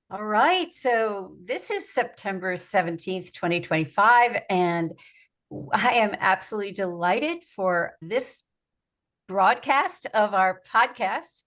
All right. So this is September 17th, 2025, and I am absolutely delighted for this broadcast of our podcast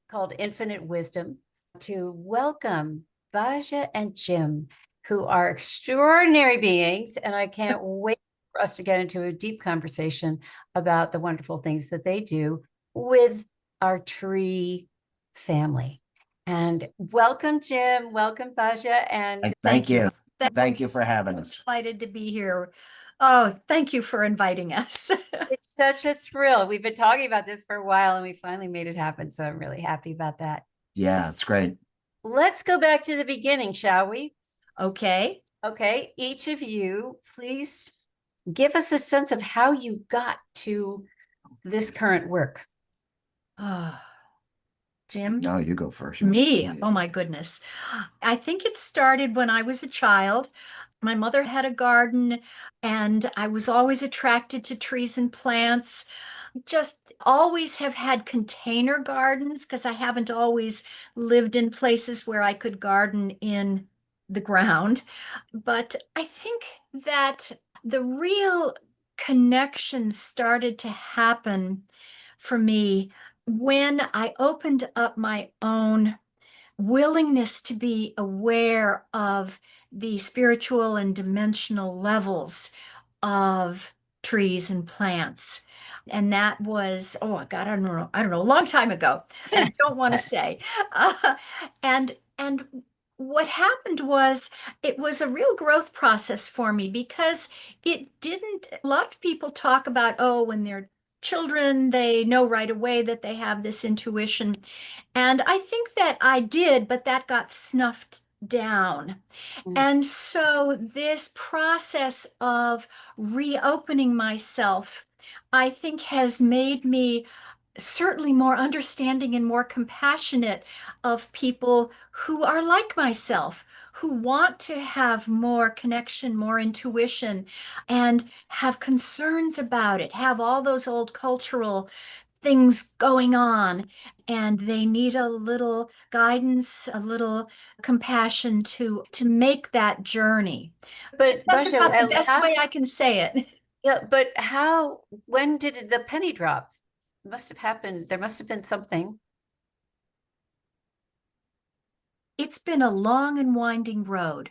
called Infinite Wisdom to welcome Basia and Jim, who are extraordinary beings. And I can't wait for us to get into a deep conversation about the wonderful things that they do with our tree family. And welcome, Jim. Welcome, Basia. And Thank thank you. you. Thank you for having us. Excited to be here. Oh, thank you for inviting us. It's such a thrill. We've been talking about this for a while and we finally made it happen. So I'm really happy about that. Yeah, it's great. Let's go back to the beginning, shall we? Okay. Okay. Each of you, please give us a sense of how you got to this current work. Jim? No, you go first. Me? Oh my goodness. I think it started when I was a child. My mother had a garden and I was always attracted to trees and plants. Just always have had container gardens because I haven't always lived in places where I could garden in the ground. But I think that the real connection started to happen for me when I opened up my own willingness to be aware of the spiritual and dimensional levels of trees and plants. And that was, oh God, I don't know, a long time ago. I don't want to say. And what happened was it was a real growth process for me because it didn't, a lot of people talk about, oh, when they're children, they know right away that they have this intuition. And I think that I did, but that got snuffed down. Mm. And so this process of reopening myself, I think has made me certainly more understanding and more compassionate of people who are like myself, who want to have more connection, more intuition, and have concerns about it, have all those old cultural things going on, and they need a little guidance, a little compassion to make that journey. But That's Basia, about the best way I can say it. yeah, but when did the penny drop? It must have happened. There must have been something. It's been a long and winding road.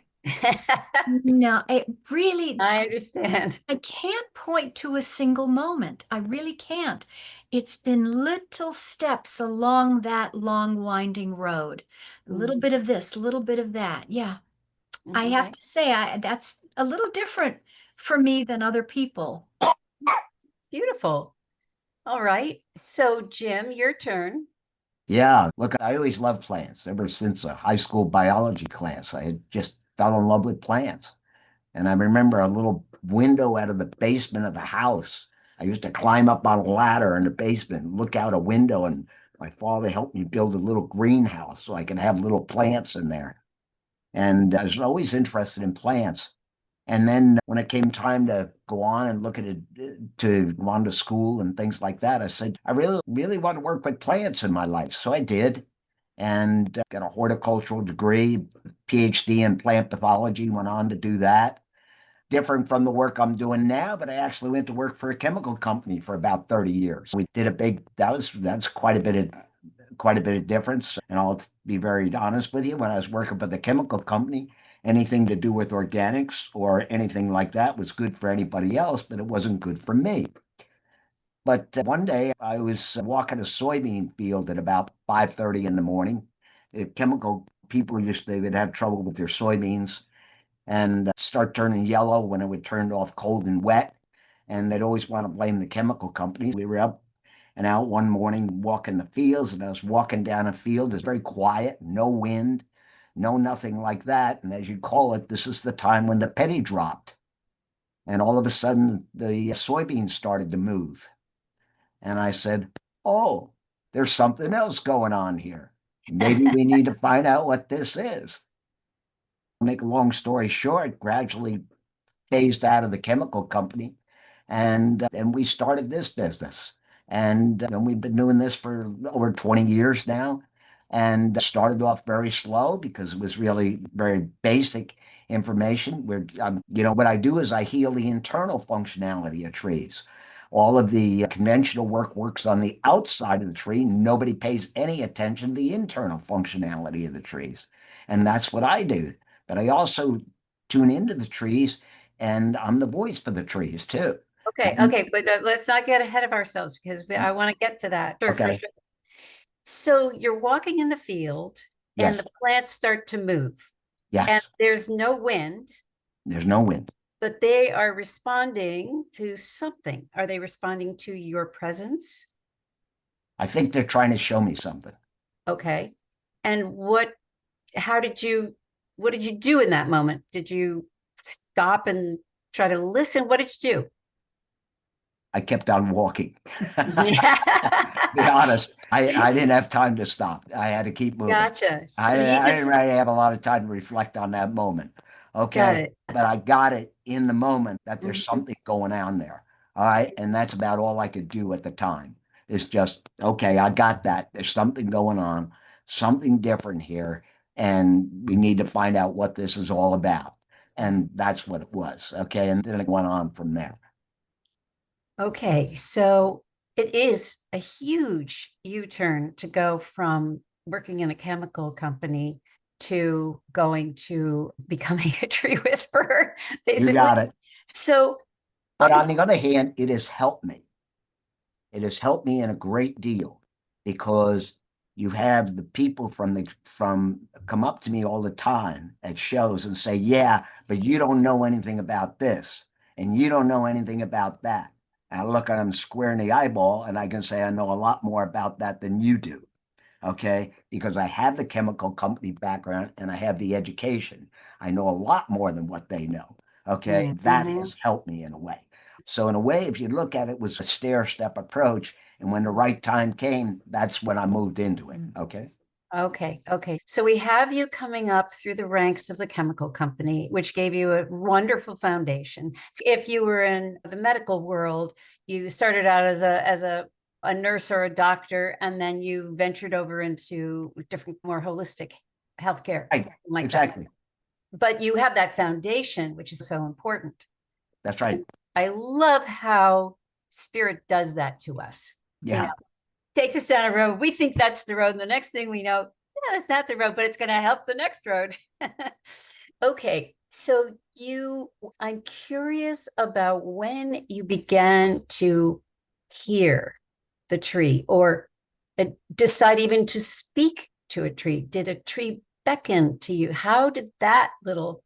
No, it really, I understand. I can't point to a single moment. I really can't. It's been little steps along that long, winding road. A little Mm. bit of this, a little bit of that. Yeah. I have Okay. to say, that's a little different for me than other people. Beautiful. All right. So, Jim, your turn. Yeah, look, I always loved plants. Ever since a high school biology class, I had just fell in love with plants. And I remember a little window out of the basement of the house. I used to climb up on a ladder in the basement, look out a window, and my father helped me build a little greenhouse so I could have little plants in there. And I was always interested in plants. And then when it came time to go on and look at it, to go on to school and things like that, I said, I really, really want to work with plants in my life. So I did and got a horticultural degree, PhD in plant pathology, went on to do that. Different from the work I'm doing now, but I actually went to work for a chemical company for about 30 years. We did a big, that's quite a bit of difference. And I'll be very honest with you, when I was working for the chemical company, anything to do with organics or anything like that was good for anybody else, but it wasn't good for me. But one day I was walking a soybean field at about 5:30 in the morning. The chemical people they would have trouble with their soybeans and start turning yellow when it would turn off cold and wet. And they'd always want to blame the chemical companies. We were up and out one morning walking the fields, and I was walking down a field. It's very quiet, no wind, no nothing like that. And as you call it, this is the time when the penny dropped. And all of a sudden, the soybeans started to move. And I said, oh, there's something else going on here. Maybe we need to find out what this is. Make a long story short, gradually phased out of the chemical company, and we started this business. And we've been doing this for over 20 years now. and started off very slow because it was really very basic information. Where what I do is I heal the internal functionality of trees. All of the conventional work works on the outside of the tree. Nobody pays any attention to the internal functionality of the trees. And that's what I do. But I also tune into the trees, and I'm the voice for the trees too. Okay, okay, but let's not get ahead of ourselves because I want to get to that. Sure, for Okay. sure. So you're walking in the field and Yes. the plants start to move and Yes. there's no wind, There's no wind. but they are responding to something. Are they responding to your presence? I think they're trying to show me something. Okay. And what did you do in that moment? Did you stop and try to listen? What did you do? I kept on walking. Yeah. Be honest, I didn't have time to stop. I had to keep moving. Gotcha. I, So you I just didn't really have a lot of time to reflect on that moment. got Okay. it. But I got it in the moment that there's Mhm. something going on there. All right. And that's about all I could do at the time. It's just, okay, I got that. There's something going on, something different here. And we need to find out what this is all about. And that's what it was. Okay. And then it went on from there. Okay, so it is a huge U-turn to go from working in a chemical company to going to becoming a tree whisperer, You basically. got it. So But on the other hand, it has helped me. It has helped me in a great deal because you have the people from come up to me all the time at shows and say, "Yeah, but you don't know anything about this, and you don't know anything about that." And I look at them square in the eyeball, and I can say, "I know a lot more about that than you do." Okay, because I have the chemical company background and I have the education. I know a lot more than what they know. Okay, that Mhm. has helped me in a way. So in a way, if you look at it, it was a stair step approach. And when the right time came, that's when I moved into it. Okay. Okay, okay. So we have you coming up through the ranks of the chemical company, which gave you a wonderful foundation. If you were in the medical world, you started out as a nurse or a doctor, and then you ventured over into different, more holistic healthcare, Right. like that. Exactly. But you have that foundation, which is so important. That's right. And I love how spirit does that to us. You know, Yeah. takes us down a road. We think that's the road. And the next thing we know, yeah, that's not the road, but it's going to help the next road. Okay. So I'm curious about when you began to hear the tree or decide even to speak to a tree. Did a tree beckon to you? How did that little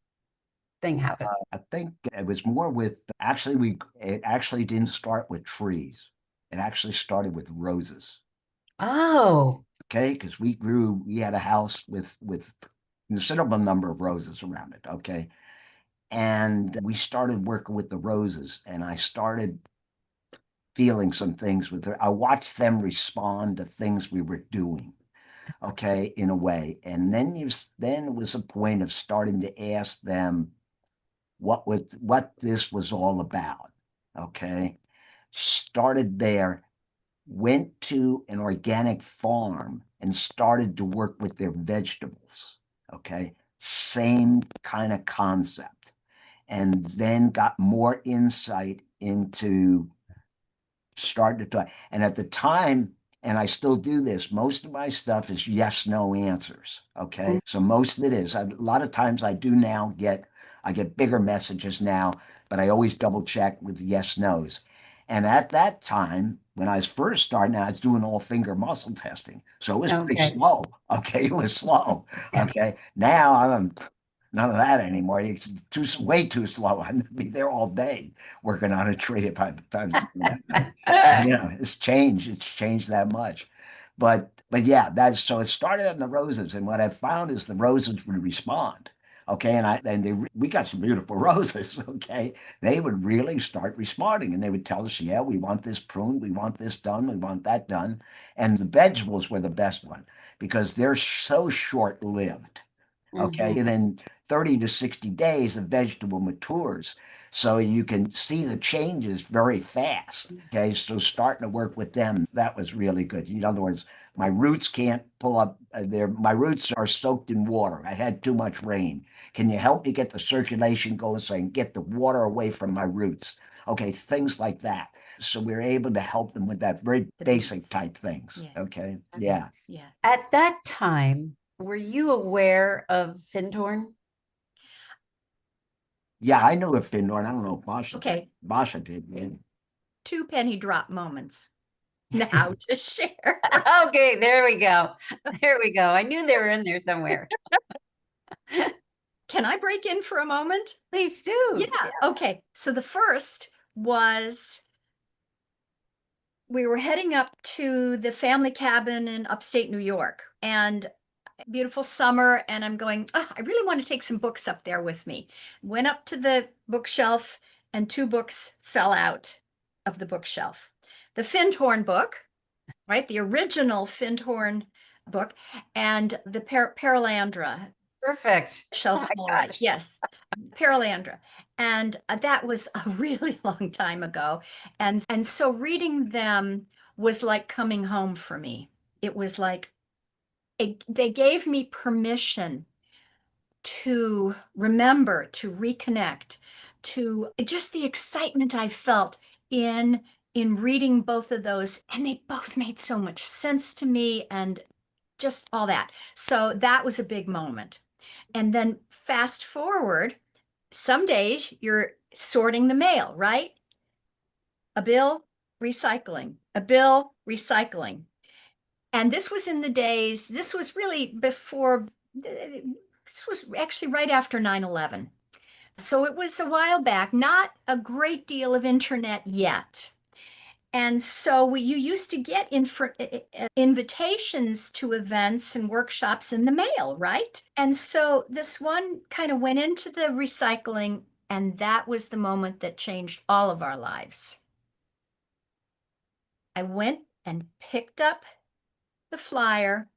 thing happen? I think it was more with it actually didn't start with trees. It actually started with roses. Oh, Okay, because we had a house with considerable number of roses around it. Okay, and we started working with the roses, and I started feeling some things with her. I watched them respond to things we were doing. Okay, in a way, and then it was a point of starting to ask them what this was all about. Okay, started there, went to an organic farm and started to work with their vegetables. Okay. Same kind of concept. And then got more insight into starting to talk. And at the time, and I still do this, most of my stuff is yes, no answers. Okay. So most of it is. A lot of times I get bigger messages now, but I always double check with yes, no's. And at that time, when I was first starting, I was doing all finger muscle testing. So it was pretty okay. slow. Okay. It was slow. Okay. Now I'm none of that anymore. It's way too slow. I'd be there all day working on a tree if I was doing that. It's changed. It's changed that much. But yeah, that's so it started in the roses, and what I found is the roses would respond. Okay, we got some beautiful roses. Okay, they would really start responding, and they would tell us, yeah, we want this pruned, we want this done, we want that done, and the vegetables were the best one because they're so short lived. Okay. Mhm. And then 30 to 60 days, the vegetable matures. So you can see the changes very fast. Okay. So starting to work with them, that was really good. In other words, my roots can't pull up my roots are soaked in water. I had too much rain. Can you help me get the circulation going so I can get the water away from my roots? Okay. Things like that. So we are able to help them with that very The basic basics. type things. Yeah. Okay. Okay. Yeah. Yeah. At that time, were you aware of Findhorn? Yeah, I knew of Findor, and I don't know if Okay. Basha did. Yeah. 2 penny drop moments now to share. Okay, there we go. There we go. I knew they were in there somewhere. Can I break in for a moment? Please do. Yeah. Okay. So the first was we were heading up to the family cabin in upstate New York, and beautiful summer, and I'm going, "Oh, I really want to take some books up there with me." Went up to the bookshelf, and 2 books fell out of the bookshelf. The Findhorn book, right? The original Findhorn book, and the Paralandra, Perfect. Shel Oh my Smalley. gosh. Yes, Paralandra. And that was a really long time ago. And so reading them was like coming home for me. It was like they gave me permission to remember, to reconnect, to just the excitement I felt in reading both of those, and they both made so much sense to me and just all that. So that was a big moment. And then fast forward, some days you're sorting the mail, right? A bill, recycling, a bill, recycling. And this was in the days, this was really before, this was actually right after 9/11. So it was a while back, not a great deal of internet yet. And so you used to get invitations to events and workshops in the mail, right? And so this one kind of went into the recycling, and that was the moment that changed all of our lives. I went and picked up the flyer,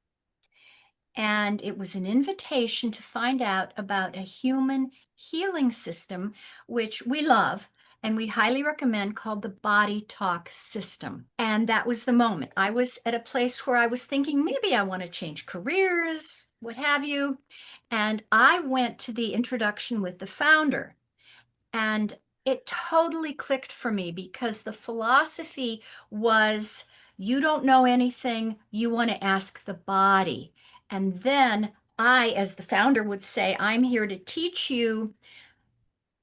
and it was an invitation to find out about a human healing system, which we love and we highly recommend, called the Body Talk System. And that was the moment. I was at a place where I was thinking, maybe I want to change careers, what have you. And I went to the introduction with the founder, and it totally clicked for me because the philosophy was, you don't know anything, you want to ask the body. And then I, as the founder, would say, I'm here to teach you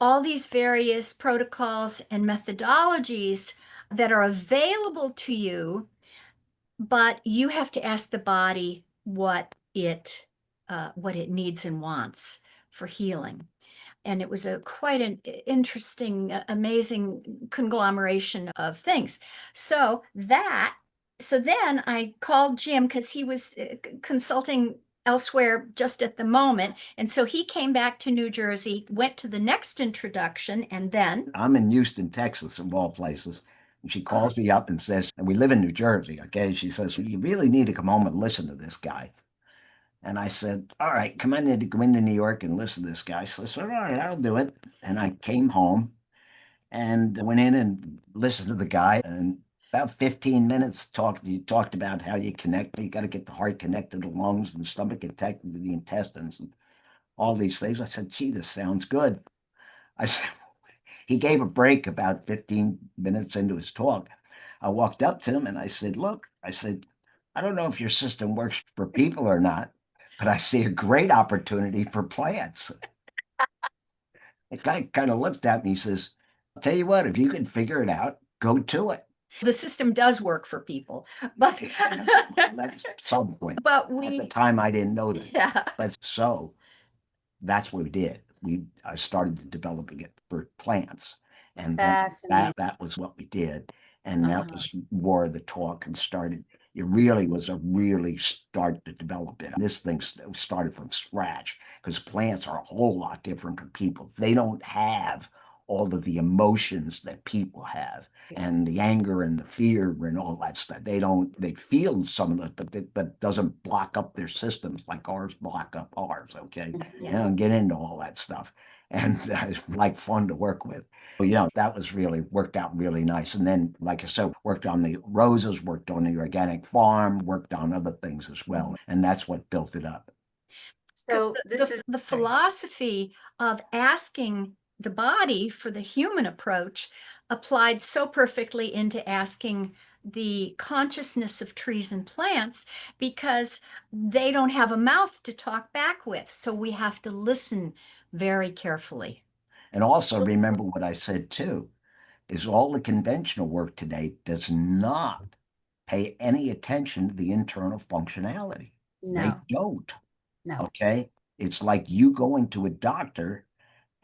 all these various protocols and methodologies that are available to you, but you have to ask the body what it needs and wants for healing. And it was a quite an interesting, amazing conglomeration of things. So then I called Jim because he was consulting elsewhere just at the moment. And so he came back to New Jersey, went to the next introduction, and then I'm in Houston, Texas, of all places. And she calls me up and says, and we live in New Jersey. Okay. She says, well, you really need to come home and listen to this guy. And I said, all right, come in to go into New York and listen to this guy. So I said, all right, I'll do it. And I came home and went in and listened to the guy. And about 15 minutes talked about how you connect. You got to get the heart connected to the lungs and the stomach connected to the intestines and all these things. I said, gee, this sounds good. I said, he gave a break about 15 minutes into his talk. I walked up to him and I said, look, I said, I don't know if your system works for people or not, but I see a great opportunity for plants. The guy kind of looked at me. He says, I'll tell you what, if you can figure it out, go to it. the system does work for people, but That's some point. but At the we, time, I didn't know that. yeah. But so that's what we did. I started developing it for plants. And then Fascinating. that was what we did. And that Uh-huh. was more the talk and started. It really was a really start to develop it. This thing started from scratch because plants are a whole lot different from people. They don't have all of the emotions that people have and the anger and the fear and all that stuff. They feel some of it, but it doesn't block up their systems like ours block up ours. Okay. Yeah. They don't get into all that stuff. And it's like fun to work with. That was really worked out really nice. And then, like I said, worked on the roses, worked on the organic farm, worked on other things as well. And that's what built it up. So this is the philosophy of asking the body for the human approach applied so perfectly into asking the consciousness of trees and plants, because they don't have a mouth to talk back with. So we have to listen very carefully. And also remember what I said too, is all the conventional work today does not pay any attention to the internal functionality. They no, don't. no. Okay. It's like you going to a doctor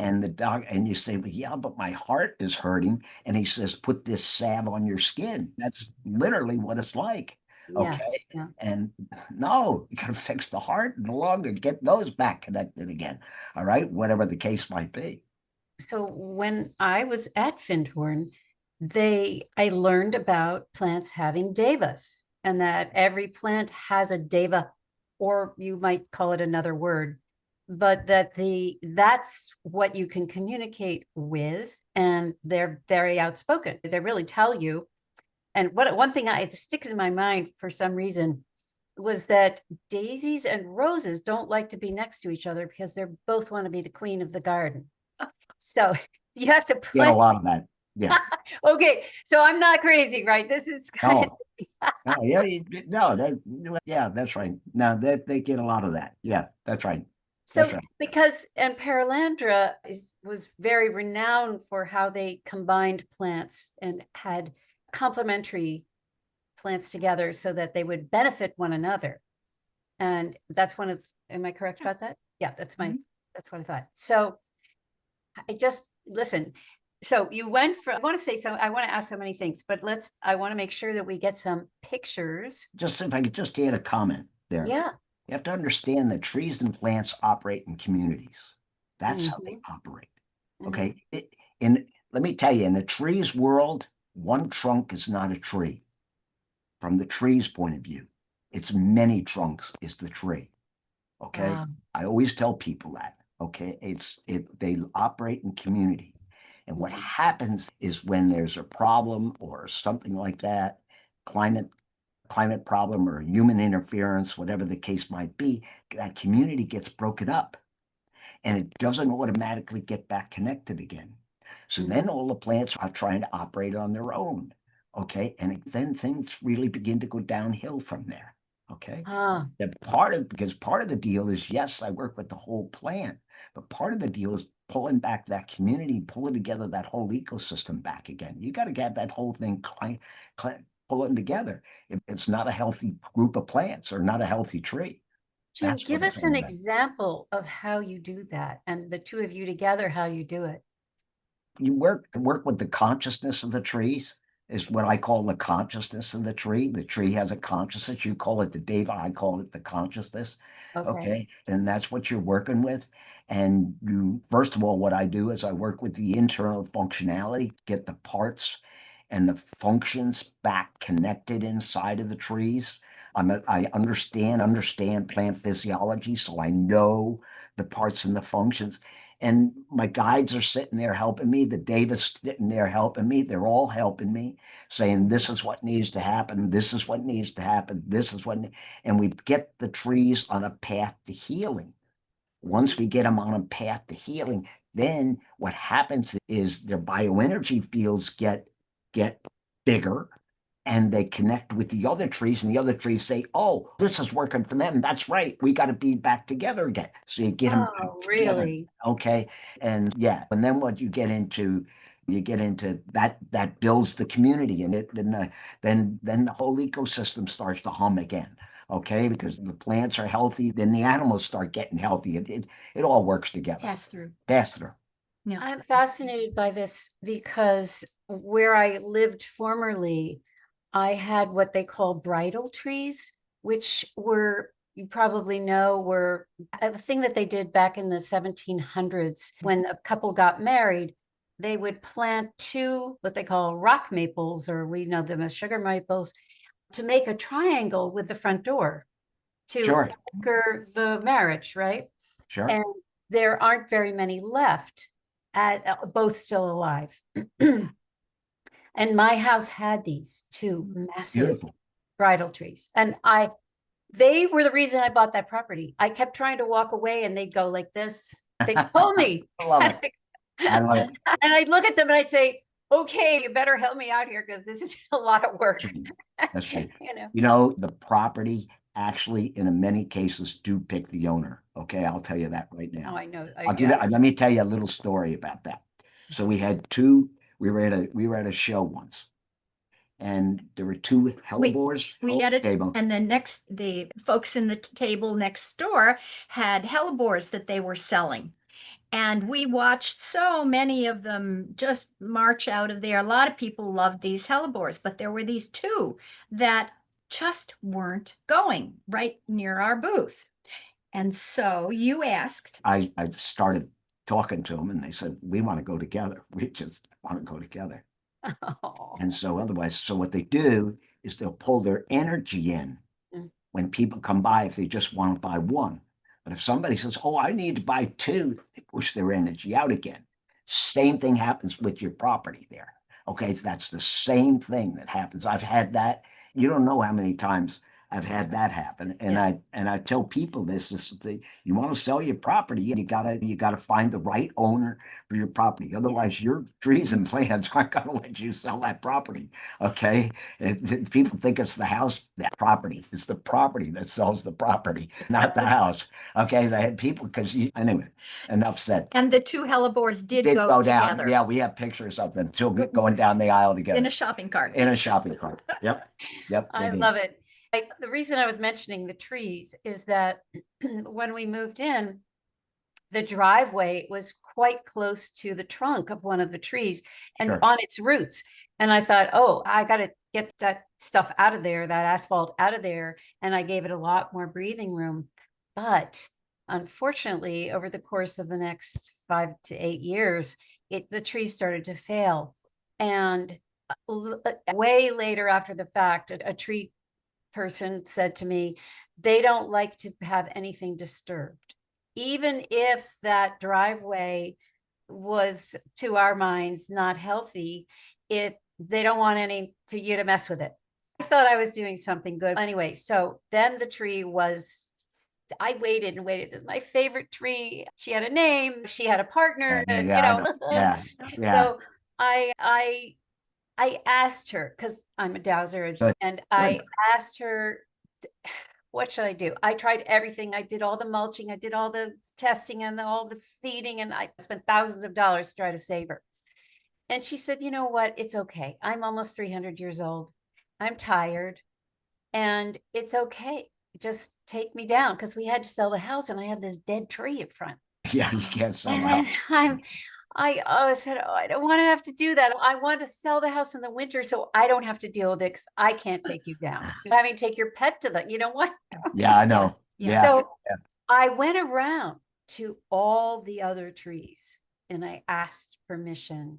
and and you say, well, yeah, but my heart is hurting. And he says, put this salve on your skin. That's literally what it's like. Yeah, Okay. yeah. And no, you got to fix the heart and the lung and get those back connected again. All right. Whatever the case might be. So when I was at Findhorn, I learned about plants having devas, and that every plant has a deva, or you might call it another word, but that's what you can communicate with, and they're very outspoken. They really tell you. And one thing it sticks in my mind for some reason was that daisies and roses don't like to be next to each other because they both want to be the queen of the garden. So you have to Get a play. lot of that. Yeah. Okay, so I'm not crazy, right? This is kind No. No, yeah, no, yeah, that's right. No, they get a lot of that. Yeah, that's right. That's so right. because and Paralandra was very renowned for how they combined plants and had complementary plants together so that they would benefit one another. And that's am I correct about that? Yeah, that's what I thought. So I just listen. So you went from, I want to say, so I want to ask so many things, but I want to make sure that we get some pictures. Just if I could just add a comment there. Yeah. You have to understand that trees and plants operate in communities. That's how they operate. Okay. And let me tell you, in a tree's world, one trunk is not a tree. From the tree's point of view, it's many trunks is the tree. Okay. Wow. I always tell people that. Okay. They operate in community. And what happens is when there's a problem or something like that, climate problem or human interference, whatever the case might be, that community gets broken up and it doesn't automatically get back connected again. So then all the plants are trying to operate on their own. Okay. And then things really begin to go downhill from there. Okay. Because part of the deal is, yes, I work with the whole plant, but part of the deal is pulling back that community, pulling together that whole ecosystem back again. You got to get that whole thing pulling together. If it's not a healthy group of plants or not a healthy tree. Jim, That's what give I'm us talking an about. example of how you do that, and the two of you together, how you do it. You work with the consciousness of the trees is what I call the consciousness of the tree. The tree has a consciousness. You call it the deva, I call it the consciousness. Okay. And that's what you're working with. And first of all, what I do is I work with the internal functionality, get the parts and the functions back connected inside of the trees. I understand plant physiology, so I know the parts and the functions. And my guides are sitting there helping me. The Davis sitting there helping me. They're all helping me, saying this is what needs to happen. This is what needs to happen. This is what, and we get the trees on a path to healing. Once we get them on a path to healing, then what happens is their bioenergy fields get bigger and they connect with the other trees, and the other trees say, oh, this is working for them. That's right. We got to be back together again. So you get them back together. Really? Okay. And yeah, and then what you get into that builds the community, and then the whole ecosystem starts to hum again. Okay, because the plants are healthy, then the animals start getting healthy. It all works together. Pass through. Yeah. I'm fascinated by this because where I lived formerly, I had what they call bridal trees, which you probably know, were a thing that they did back in the 1700s when a couple got married. they would plant two, what they call rock maples, or we know them as sugar maples, to make a triangle with the front door to Sure. anchor the marriage, right? Sure. And there aren't very many left, at both still alive. And my house had these two massive Beautiful. bridal trees. And they were the reason I bought that property. I kept trying to walk away and they'd go like this. They told me. I love it. I love it. And I'd look at them and I'd say, okay, you better help me out here because this is a lot of work. That's right. You know, The property actually, in many cases, do pick the owner. Okay, I'll tell you that right now. oh, I know. Let me tell you a little story about that. So we had two. We were at a show once, and there were two hellebores. We had it, table. and then the folks in the table next door had hellebores that they were selling. And we watched so many of them just march out of there. A lot of people loved these hellebores, but there were these two that just weren't going right near our booth. And so you asked. I started talking to them, and they said, "We want to go together. We just want to go together." Oh. And so what they do is they'll pull their energy in when people come by, if they just want to buy one. But if somebody says, "Oh, I need to buy two," they push their energy out again. Same thing happens with your property there. Okay, that's the same thing that happens. I've had that. You don't know how many times I've had that happen. And I tell people this you want to sell your property, and you gotta find the right owner for your property. Otherwise, your trees and plants aren't gonna let you sell that property. Okay. People think it's the house, that property. It's the property that sells the property, not the house. Okay. They had people anyway, enough said. And the two hellebores did Go go down. together. Yeah, we have pictures of them going down the aisle together. In a shopping cart. In a shopping cart. Yep. I love it. The reason I was mentioning the trees is that when we moved in, the driveway was quite close to the trunk of one of the trees and on its roots. And I thought, oh, I got to get that stuff out of there, that asphalt out of there. And I gave it a lot more breathing room. But unfortunately, over the course of the next 5 to 8 years, the trees started to fail. And way later after the fact, a tree person said to me, they don't like to have anything disturbed. Even if that driveway was, to our minds, not healthy, they don't want you to mess with it. I thought I was doing something good. Anyway, so then the tree I waited and waited. This is my favorite tree. She had a name. She had a partner. Yeah. So I asked her, because I'm a dowser, and I asked her, what should I do? I tried everything. I did all the mulching. I did all the testing and all the feeding, and I spent thousands of dollars to try to save her. And she said, you know what? It's okay. I'm almost 300 years old. I'm tired, and it's okay. Just take me down, because we had to sell the house, and I have this dead tree in front. Yeah, you can't sell the house. I said, oh, I don't want to have to do that. I want to sell the house in the winter so I don't have to deal with it, because I can't take you down. Having to take your pet to you know what? Yeah, I know. Yeah. So I went around to all the other trees and I asked permission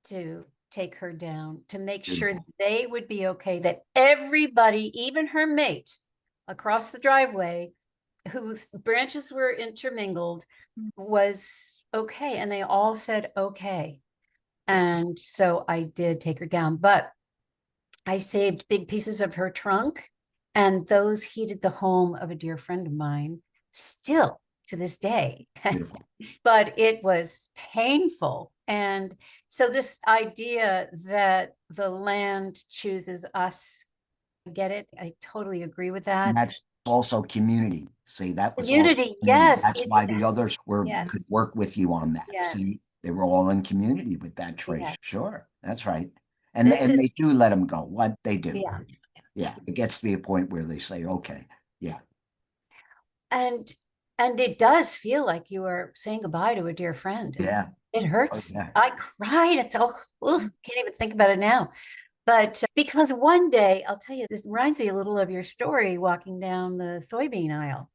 to take her down, to make sure they would be okay, that everybody, even her mate across the driveway, whose branches were intermingled, was okay. And they all said okay. And so I did take her down, but I saved big pieces of her trunk, and those heated the home of a dear friend of mine still to this day. But it was painful. And so this idea that the land chooses us, I get it. I totally agree with that. And that's also community. See, that was community. Yes. That's why the others could work with you on that. Yes. See, they were all in community with that tree. Yes. Sure, that's right. And they do let them go. What they do. Yeah. It gets to be a point where they say, okay, yeah. And it does feel like you are saying goodbye to a dear friend. Yeah. It hurts. Oh, yeah. I cried. It's can't even think about it now. But because one day, I'll tell you, this reminds me a little of your story walking down the soybean aisle.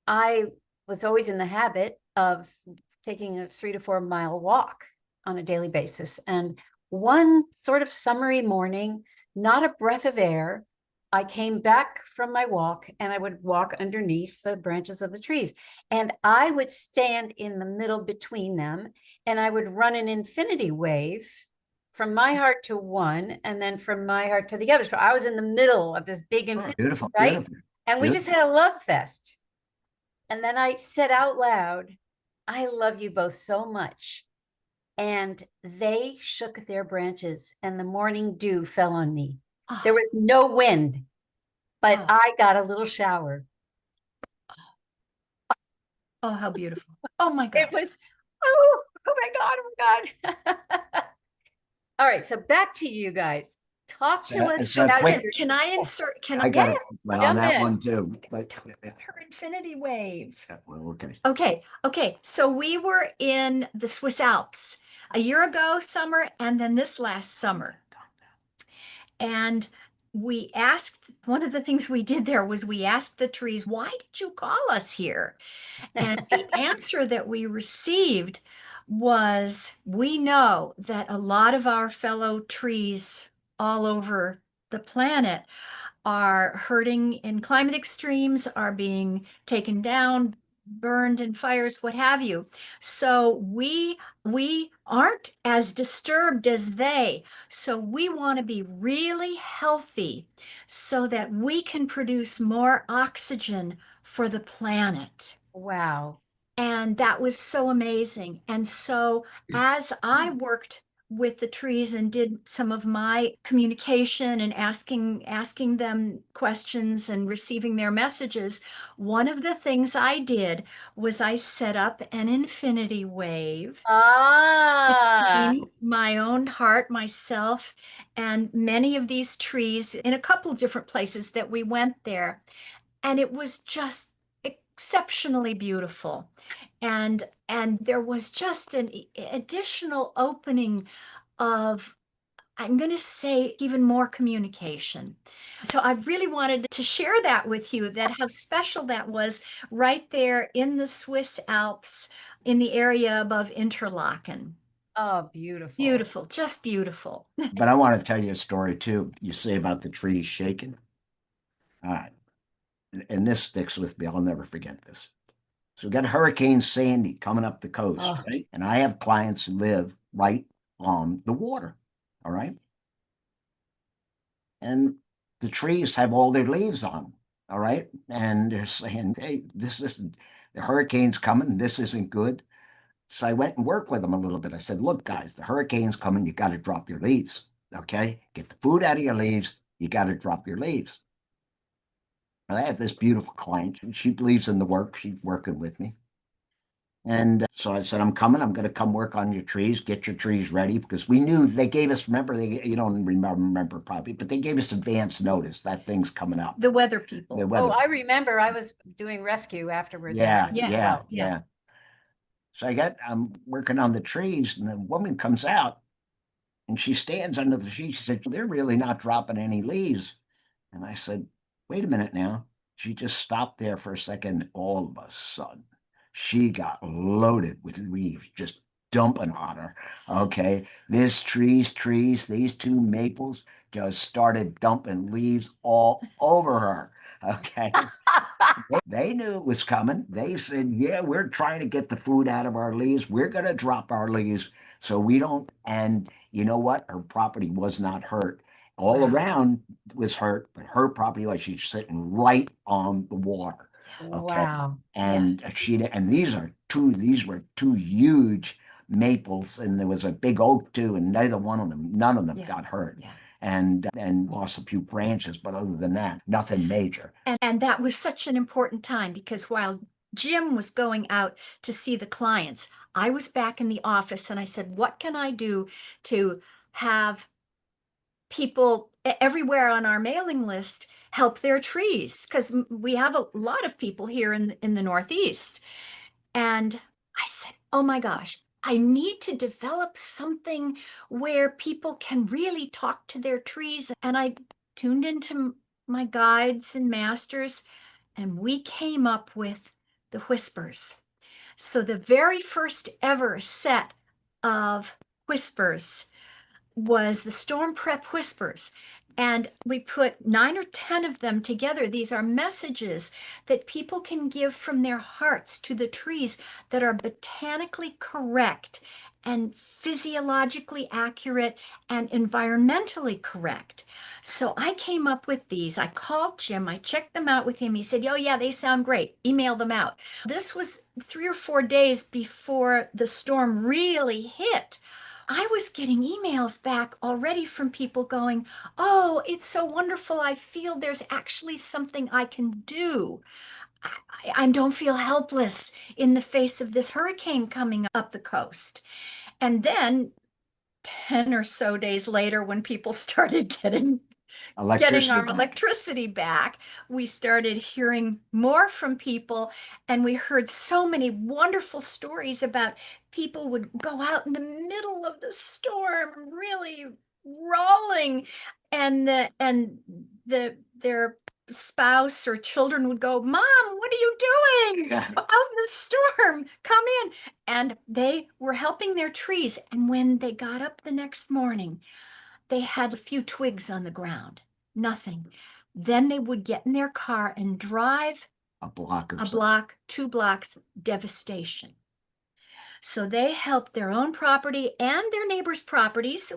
I was always in the habit of taking a 3 to 4 mile walk on a daily basis. And one sort of summery morning, not a breath of air, I came back from my walk and I would walk underneath the branches of the trees. And I would stand in the middle between them and I would run an infinity wave from my heart to one and then from my heart to the other. So I was in the middle of this big infinity, Beautiful, right? beautiful. And we just had a love fest. And then I said out loud, I love you both so much. And they shook their branches and the morning dew fell on me. There was no wind, but I got a little shower. Oh, how beautiful. Oh my God. It was, oh my God, oh my God. All right, so back to you guys. Talk to us So about quick, Can I insert? Can I got it Yes, on that in. one too. But her infinity wave? well, Okay. So we were in the Swiss Alps a year ago, summer, and then this last summer. And we asked, one of the things we did there was we asked the trees, why did you call us here? And the answer that we received was, we know that a lot of our fellow trees all over the planet are hurting in climate extremes, are being taken down, burned in fires, what have you. So we aren't as disturbed as they. So we want to be really healthy so that we can produce more oxygen for the planet. Wow. And that was so amazing. And so as I worked with the trees and did some of my communication and asking them questions and receiving their messages, one of the things I did was I set up an infinity wave between my own heart, myself, and many of these trees in a couple of different places that we went there. And it was just exceptionally beautiful. And there was just an additional opening of, I'm going to say, even more communication. So I really wanted to share that with you, that how special that was right there in the Swiss Alps in the area above Interlaken. Oh, beautiful. Beautiful, just beautiful. but I want to tell you a story too. You say about the trees shaking. All right. And this sticks with me. I'll never forget this. So we got Hurricane Sandy coming up the coast, right? And I have clients who live right on the water. All right. And the trees have all their leaves on them. All right. And they're saying, hey, this isn't the hurricane's coming. This isn't good. So I went and worked with them a little bit. I said, look, guys, the hurricane's coming. You got to drop your leaves. Okay. Get the food out of your leaves. You got to drop your leaves. And I have this beautiful client. She believes in the work. She's working with me. And so I said, I'm coming. I'm going to come work on your trees, get your trees ready, because we knew they gave us, remember, you don't remember probably, but they gave us advance notice that thing's coming up. The weather people. The weather. Oh, I remember I was doing rescue afterwards. Yeah. So I'm working on the trees, and the woman comes out and she stands under the tree. She said, they're really not dropping any leaves. And I said, wait a minute now. She just stopped there for a second. All of a sudden, she got loaded with leaves, just dumping on her. Okay. These two maples just started dumping leaves all over her. Okay. They knew it was coming. They said, yeah, we're trying to get the food out of our leaves. We're going to drop our leaves so we don't. And you know what? Her property was not hurt. All around was hurt, but her property was, she's sitting right on the water. Okay. Wow. And these were two huge maples, and there was a big oak too, and none of them got hurt. Yeah. And lost a few branches, but other than that, nothing major. And that was such an important time, because while Jim was going out to see the clients, I was back in the office and I said, what can I do to have people everywhere on our mailing list help their trees? Because we have a lot of people here in the Northeast. And I said, oh my gosh, I need to develop something where people can really talk to their trees. And I tuned into my guides and masters, and we came up with the whispers. So the very first ever set of whispers was the Storm Prep Whispers. And we put 9 or 10 of them together. These are messages that people can give from their hearts to the trees that are botanically correct and physiologically accurate and environmentally correct. So I came up with these. I called Jim. I checked them out with him. He said, "Oh, yeah, they sound great. Email them out." This was 3 or 4 days before the storm really hit. I was getting emails back already from people going, "Oh, it's so wonderful. I feel there's actually something I can do. I don't feel helpless in the face of this hurricane coming up the coast." And then 10 or so days later, when people started getting our electricity back, we started hearing more from people, and we heard so many wonderful stories about people would go out in the middle of the storm, really rolling, and their spouse or children would go, "Mom, what are you doing out in the storm? Come in." And they were helping their trees. And when they got up the next morning, they had a few twigs on the ground, nothing. Then they would get in their car and drive A block or a so. block, 2 blocks, devastation. So they help their own property and their neighbors' properties,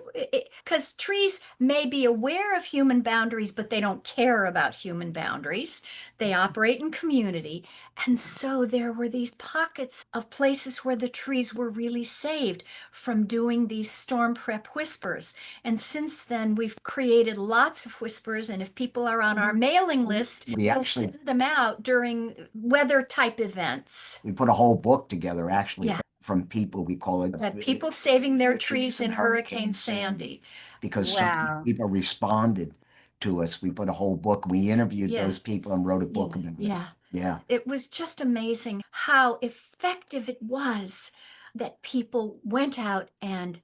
because trees may be aware of human boundaries, but they don't care about human boundaries. They operate in community. And so there were these pockets of places where the trees were really saved from doing these storm prep whispers. And since then, we've created lots of whispers. And if people are on our mailing list, we'll send them out during weather type events. We put a whole book together, actually. Yeah. From people, we call it People saving their trees in Hurricane Sandy. Because some people responded to us. We put a whole book. We interviewed those people and wrote a book about it. Yeah. It was just amazing how effective it was that people went out and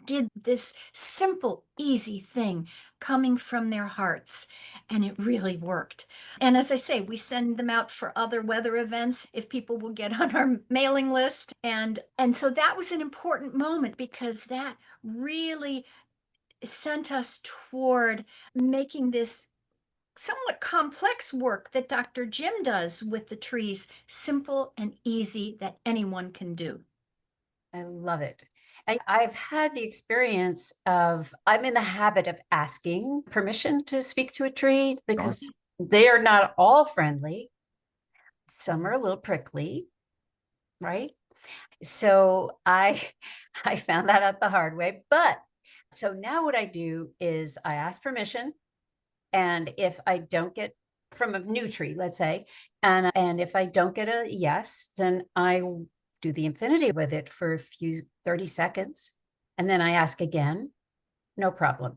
did this simple, easy thing coming from their hearts. And it really worked. And as I say, we send them out for other weather events if people will get on our mailing list. And so that was an important moment, because that really sent us toward making this somewhat complex work that Dr. Jim does with the trees simple and easy that anyone can do. I love it. And I've had the experience of, I'm in the habit of asking permission to speak to a tree, because they are not all friendly. Some are a little prickly, right? So I found that out the hard way. But so now what I do is I ask permission. And if I don't get from a new tree, let's say, and if I don't get a yes, then I do the infinity with it for a few 30 seconds. And then I ask again, no problem.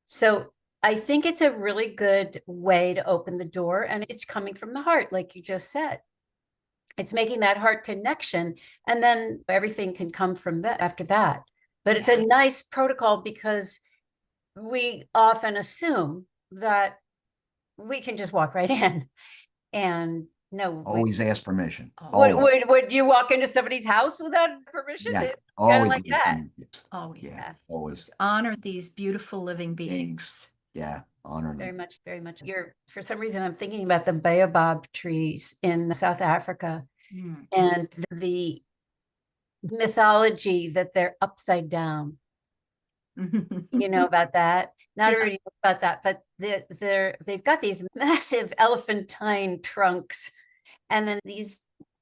So I think it's a really good way to open the door, and it's coming from the heart, like you just said. It's making that heart connection, and then everything can come from that after that. But it's a nice protocol, because we often assume that we can just walk right in, and no. Always ask permission. Would you walk into somebody's house without permission? Yeah, kind of like that. Always. Yeah, always. Honor these beautiful living beings. Yeah, honor them. Very much, very much. For some reason, I'm thinking about the baobab trees in South Africa, and the mythology that they're upside down. You know about that? Not everybody knows about that, but they've got these massive elephantine trunks, and then these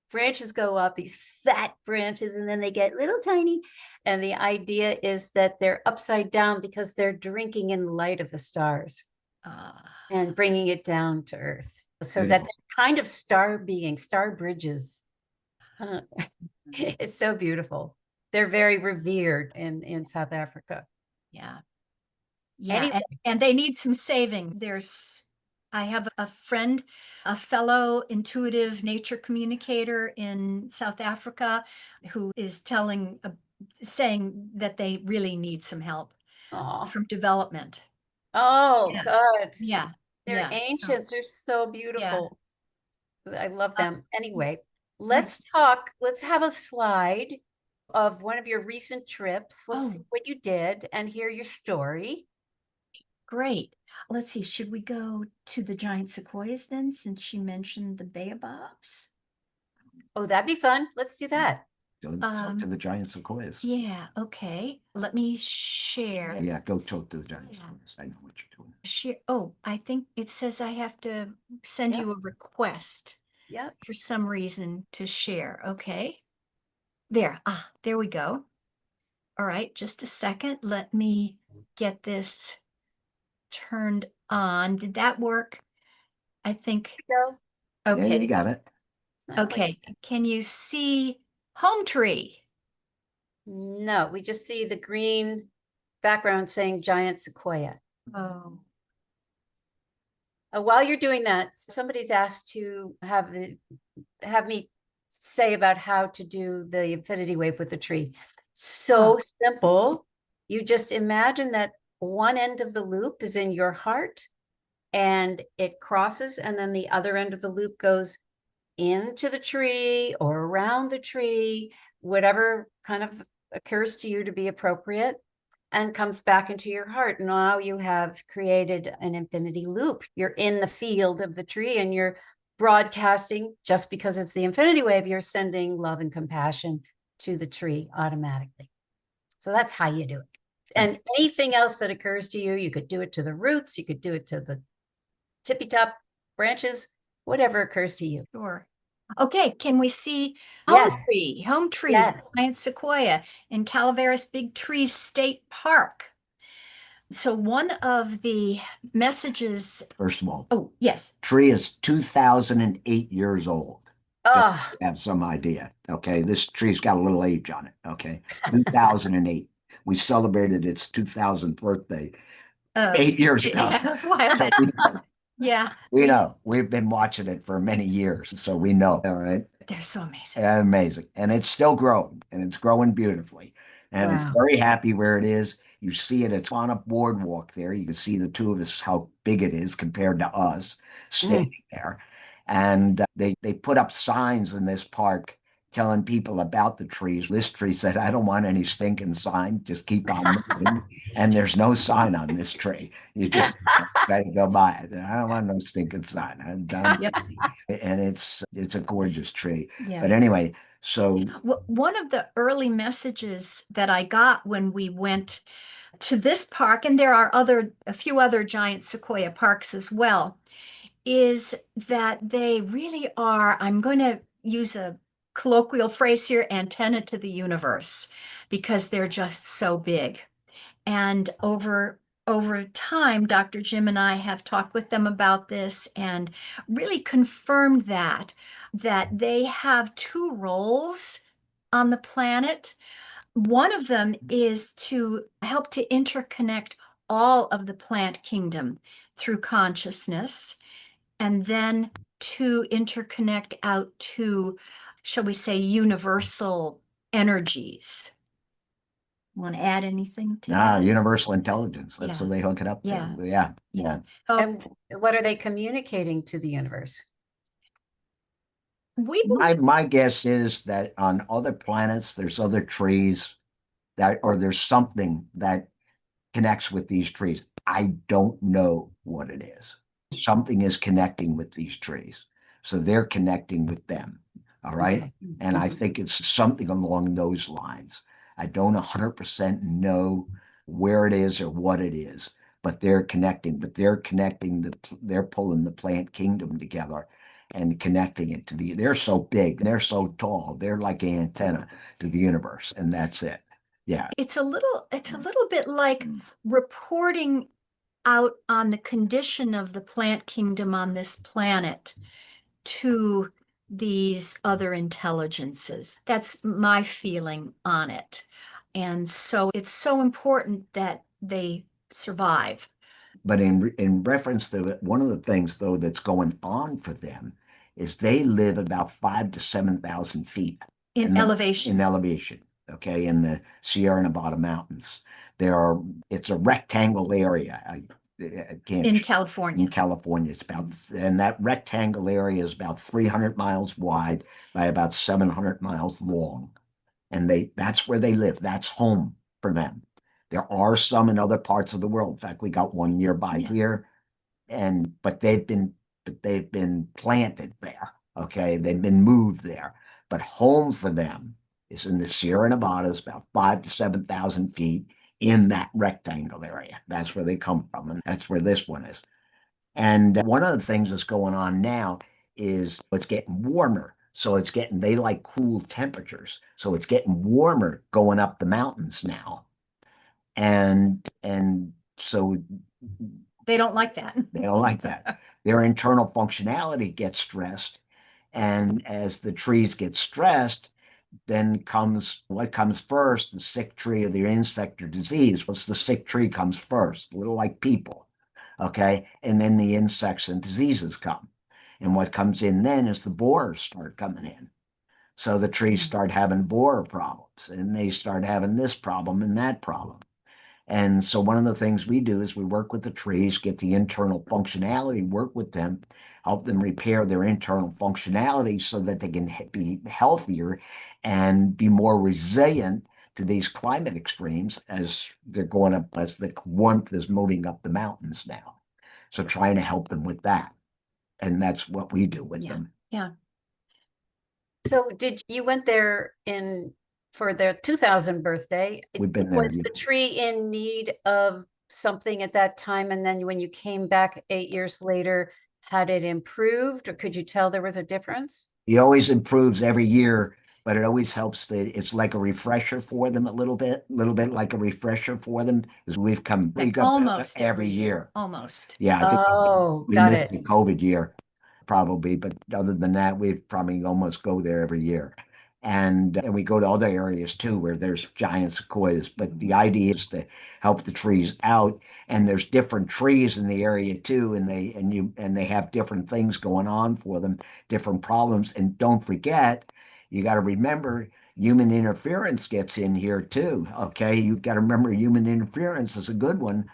branches go up, these fat branches, and then they get little tiny. And the idea is that they're upside down because they're drinking in the light of the stars and bringing it down to earth. So that kind of star bridges. It's so beautiful. They're very revered in South Africa. Yeah. Anyway. And they need some saving. I have a friend, a fellow intuitive nature communicator in South Africa, who is saying that they really need some help from development. Oh, good. Yeah. They're ancient. They're so beautiful. I love them. Anyway, let's have a slide of one of your recent trips. Let's see what you did and hear your story. Great. Let's see. Should we go to the giant sequoias then, since she mentioned the baobabs? Oh, that'd be fun. Let's do that. Go talk to the giant sequoias. Yeah. Okay. Let me share. Yeah, go talk to the giant sequoias. I know what you're doing. Share. Oh, I think it says I have to send Yep. you a request Yep. for some reason to share. Okay. There. There we go. All right. Just a second. Let me get this turned on. Did that work? I think. Go. Okay. Yeah, you got it. Okay. Can you see home tree? No, we just see the green background saying giant sequoia. Oh. While you're doing that, somebody's asked to have me say about how to do the infinity wave with the tree. So simple. You just imagine that one end of the loop is in your heart and it crosses, and then the other end of the loop goes into the tree or around the tree, whatever kind of occurs to you to be appropriate, and comes back into your heart. Now you have created an infinity loop. You're in the field of the tree and you're broadcasting. Just because it's the infinity wave, you're sending love and compassion to the tree automatically. So that's how you do it. And anything else that occurs to you, you could do it to the roots, you could do it to the tippy top branches, whatever occurs to you. Sure. Okay, can we see Yes. Home tree, Yes. giant sequoia in Calaveras Big Trees State Park. So one of the messages. First of all, Oh, yes. tree is 2008 years old. Oh, Have some idea. Okay. This tree's got a little age on it. Okay. 2008. We celebrated its 2000th birthday 8 years ago. Yeah. We know. We've been watching it for many years, so we know. All right. They're so amazing. Amazing. And it's still growing, and it's growing beautifully. And it's wow. very happy where it is. You see it, it's on a boardwalk there. You can see the two of us, how big it is compared to us standing there. And they put up signs in this park telling people about the trees. This tree said, I don't want any stinking sign. Just keep on moving. And there's no sign on this tree. You just got to go by it. I don't want no stinking sign. I'm done. Yep. And it's a gorgeous tree. Yeah. But anyway, so one of the early messages that I got when we went to this park, and there are a few other giant sequoia parks as well, is that they really are, I'm going to use a colloquial phrase here, antenna to the universe, because they're just so big. And over time, Dr. Jim and I have talked with them about this and really confirmed that they have two roles on the planet. One of them is to help to interconnect all of the plant kingdom through consciousness, and then to interconnect out to, shall we say, universal energies. Want to add anything to that? universal intelligence. That's Yeah. what they hook it up to. Yeah. Yeah. Yeah. And what are they communicating to the universe? My guess is that on other planets, there's other trees or there's something that connects with these trees. I don't know what it is. Something is connecting with these trees. So they're connecting with them. All right. Okay. And I think it's something along those lines. I don't 100% know where it is or what it is, but they're connecting, they're pulling the plant kingdom together and connecting it to they're so big, they're so tall, they're like an antenna to the universe, and that's it. Yeah. It's a little bit like reporting out on the condition of the plant kingdom on this planet to these other intelligences. That's my feeling on it. And so it's so important that they survive. But in reference to it, one of the things though that's going on for them is they live about 5,000 to 7,000 feet in elevation. Okay, in the Sierra Nevada mountains. It's a rectangle area. I can't in California. In California, and that rectangle area is about 300 miles wide by about 700 miles long. and that's where they live. That's home for them. There are some in other parts of the world. In fact, we got one nearby here, but they've been planted there. Okay, they've been moved there, but home for them is in the Sierra Nevadas, about 5 to 7,000 feet in that rectangle area. That's where they come from, and that's where this one is. And one of the things that's going on now is it's getting warmer. So they like cool temperatures. So it's getting warmer going up the mountains now. And so They don't like that. they don't like that. Their internal functionality gets stressed. And as the trees get stressed, then comes what comes first, the sick tree or the insect or disease. What's the sick tree comes first, a little like people. Okay. And then the insects and diseases come. And what comes in then is the borers start coming in. So the trees start having borer problems, and they start having this problem and that problem. And so one of the things we do is we work with the trees, get the internal functionality, work with them, help them repair their internal functionality so that they can be healthier and be more resilient to these climate extremes as they're going up, as the warmth is moving up the mountains now. So trying to help them with that. And that's what we do with them. Yeah. So you went there for their 2000 birthday? We've been there. Was the tree in need of something at that time? And then when you came back 8 years later, had it improved, or could you tell there was a difference? He always improves every year, but it always helps it's like a refresher for them a little bit like a refresher for them, because we come almost every year. Almost. Yeah, I think Oh, we got missed it. the COVID year probably, but other than that, we probably almost go there every year. And we go to other areas too where there's giant sequoias. But the idea is to help the trees out. And there's different trees in the area too, and they have different things going on for them, different problems. And don't forget, you got to remember human interference gets in here too. Okay, you've got to remember human interference is a good one,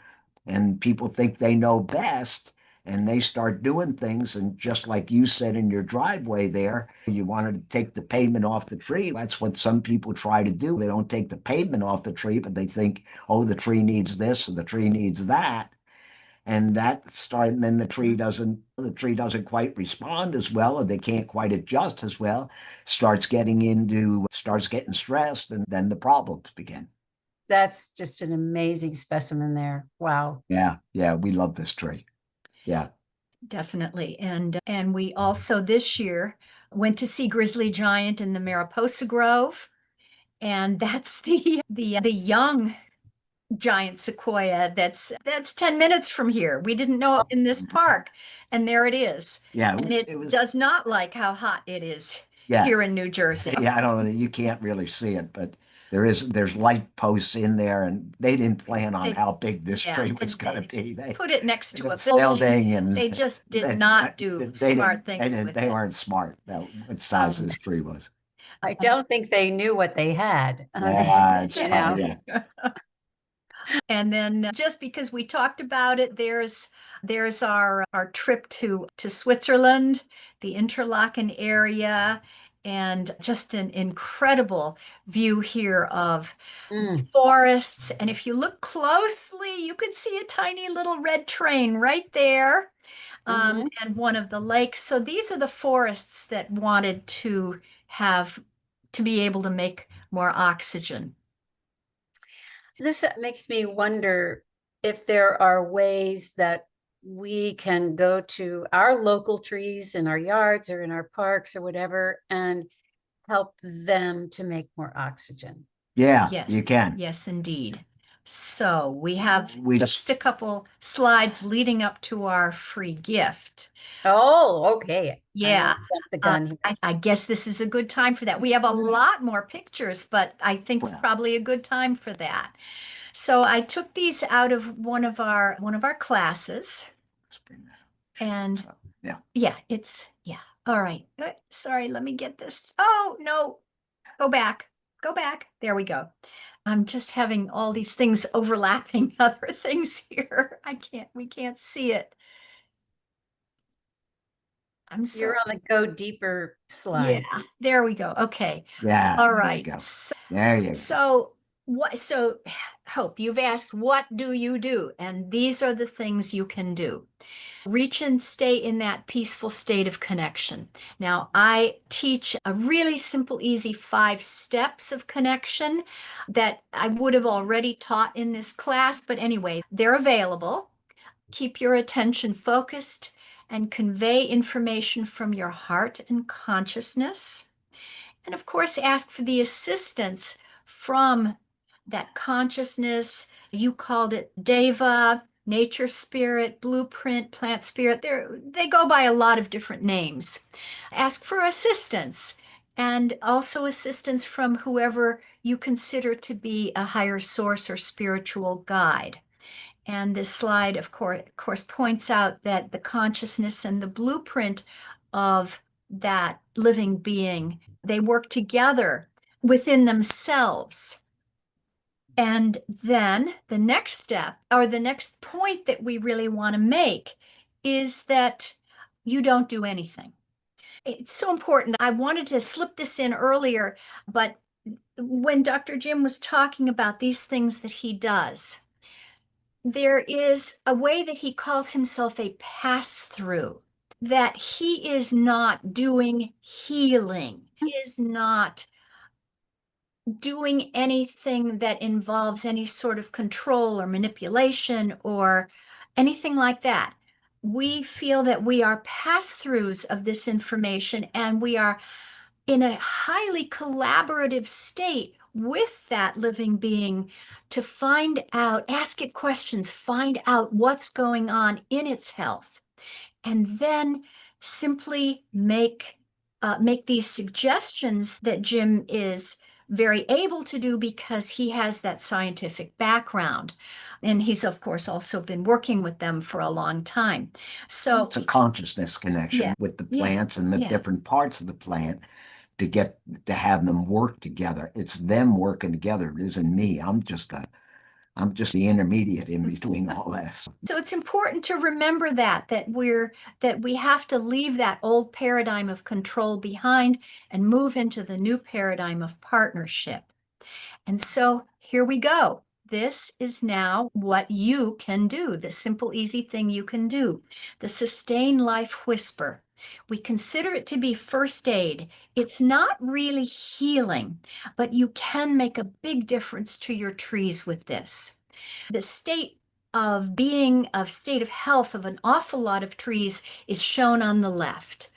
and people think they know best, and they start doing things. And just like you said in your driveway there, you wanted to take the pavement off the tree. That's what some people try to do. They don't take the pavement off the tree, but they think, oh, the tree needs this and the tree needs that. And then the tree doesn't quite respond as well, or they can't quite adjust as well, starts getting stressed, and then the problems begin. That's just an amazing specimen there. Wow. Yeah, we love this tree. Yeah. Definitely. And we also this year went to see Grizzly Giant in the Mariposa Grove. And that's the young giant sequoia that's 10 minutes from here. We didn't know it in this park. And there it is. Yeah. And it does not like how hot it is here in New Jersey. Yeah, I don't know. You can't really see it, but there's light posts in there, and they didn't plan on how big this tree was going to be. They put it next to a building, and they just did not do smart things with they it. weren't smart about what size this tree was. I don't think they knew what they had. Yeah. And then just because we talked about it, there's our trip to Switzerland, the Interlaken area, and just an incredible view here of forests. And if you look closely, you can see a tiny little red train right there, and one of the lakes. So these are the forests that wanted to be able to make more oxygen. This makes me wonder if there are ways that we can go to our local trees in our yards or in our parks or whatever and help them to make more oxygen. Yeah, yes, you can. Yes, indeed. So we have just a couple slides leading up to our free gift. Oh, okay. Yeah. The gun here. I guess this is a good time for that. We have a lot more pictures, but I think it's probably a good time for that. So I took these out of one of our classes. And all right. Sorry, let me get this. Oh, no. Go back. There we go. I'm just having all these things overlapping other things here. We can't see it. I'm sorry. You're on the go deeper slide. Yeah, there we go. Okay. Yeah. All right. So There you go. So Hope, you've asked, what do you do? And these are the things you can do. Reach and stay in that peaceful state of connection. Now, I teach a really simple, easy 5 steps of connection that I would have already taught in this class, but anyway, they're available. Keep your attention focused and convey information from your heart and consciousness. And of course, ask for the assistance from that consciousness. You called it Deva, nature spirit, blueprint, plant spirit. They go by a lot of different names. Ask for assistance, and also assistance from whoever you consider to be a higher source or spiritual guide. And this slide, of course, points out that the consciousness and the blueprint of that living being, they work together within themselves. And then the next step, or the next point that we really want to make, is that you don't do anything. It's so important. I wanted to slip this in earlier, but when Dr. Jim was talking about these things that he does, there is a way that he calls himself a pass-through, that he is not doing healing, he is not doing anything that involves any sort of control or manipulation or anything like that. We feel that we are pass-throughs of this information, and we are in a highly collaborative state with that living being to find out, ask it questions, find out what's going on in its health, and then simply make these suggestions that Jim is very able to do because he has that scientific background. And he's, of course, also been working with them for a long time. So It's a consciousness connection Yeah. with the Yeah. plants and the Yeah. different parts of the plant to have them work together. It's them working together. It isn't me. I'm just the intermediate in between all this. So it's important to remember that we have to leave that old paradigm of control behind and move into the new paradigm of partnership. And so here we go. This is now what you can do, the simple, easy thing you can do. The Sustain Life Whisper. We consider it to be first aid. It's not really healing, but you can make a big difference to your trees with this. The state of being, of state of health of an awful lot of trees is shown on the left.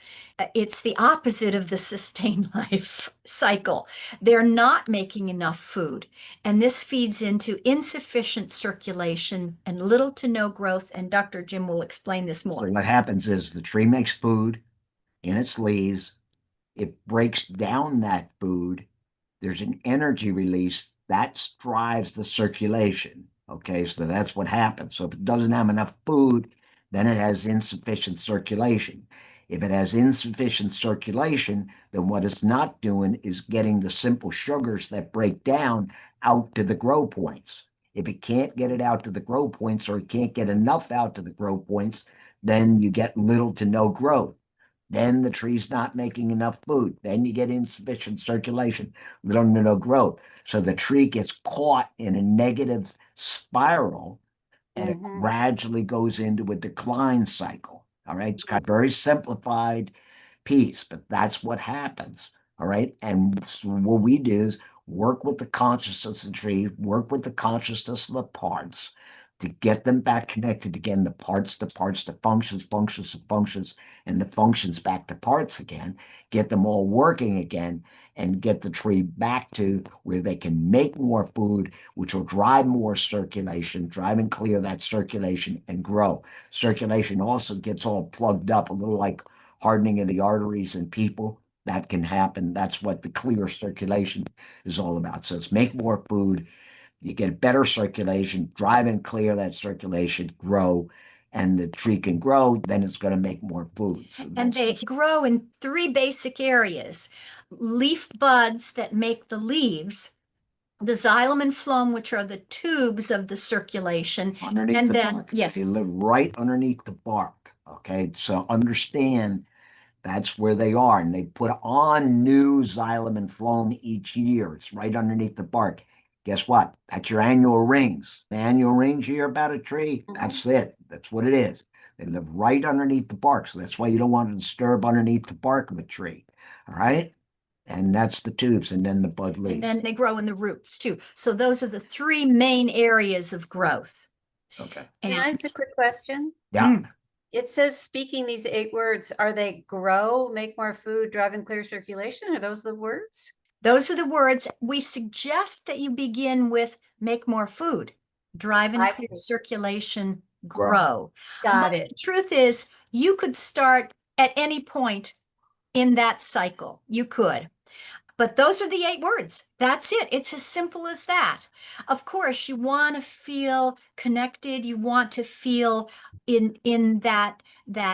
It's the opposite of the sustained life cycle. They're not making enough food, and this feeds into insufficient circulation and little to no growth, and Dr. Jim will explain this So more. what happens is the tree makes food in its leaves. It breaks down that food. There's an energy release that drives the circulation. Okay, so that's what happens. So if it doesn't have enough food, then it has insufficient circulation. If it has insufficient circulation, then what it's not doing is getting the simple sugars that break down out to the grow points. If it can't get it out to the grow points, or it can't get enough out to the grow points, then you get little to no growth. Then the tree's not making enough food. Then you get insufficient circulation, little to no growth. So the tree gets caught in a negative spiral, and it gradually goes into a decline cycle. All right. It's got a very simplified piece, but that's what happens. All right. And so what we do is work with the consciousness of the tree, work with the consciousness of the parts to get them back connected again, the parts to parts, the functions, functions to functions, and the functions back to parts again, get them all working again, and get the tree back to where they can make more food, which will drive more circulation, drive and clear that circulation and grow. Circulation also gets all plugged up, a little like hardening of the arteries in people. That can happen. That's what the clear circulation is all about. So it's make more food, you get better circulation, drive and clear that circulation, grow, and the tree can grow, then it's going to make more food. So And they grow in 3 basic areas: leaf buds that make the leaves, the xylem and phloem, which are the tubes of the circulation, underneath and the then bark. yes, They live right underneath the bark. Okay, so understand That's where they are. And they put on new xylem and phloem each year. It's right underneath the bark. Guess what? That's your annual rings. The annual rings you hear about a tree, that's it. That's what it is. They live right underneath the bark. So that's why you don't want to disturb underneath the bark of a tree. All right. And that's the tubes, and then the bud leaves. And then they grow in the roots too. So those are the three main areas of growth. Okay. Can I ask a quick question? Yeah. It says speaking these 8 words, are they grow, make more food, drive and clear circulation? Are those the words? Those are the words. We suggest that you begin with make more food, drive and clear circulation, grow. Got But it. the truth is, you could start at any point in that cycle. You could. But those are the 8 words. That's it. It's as simple as that. Of course, you want to feel connected. You want to feel in that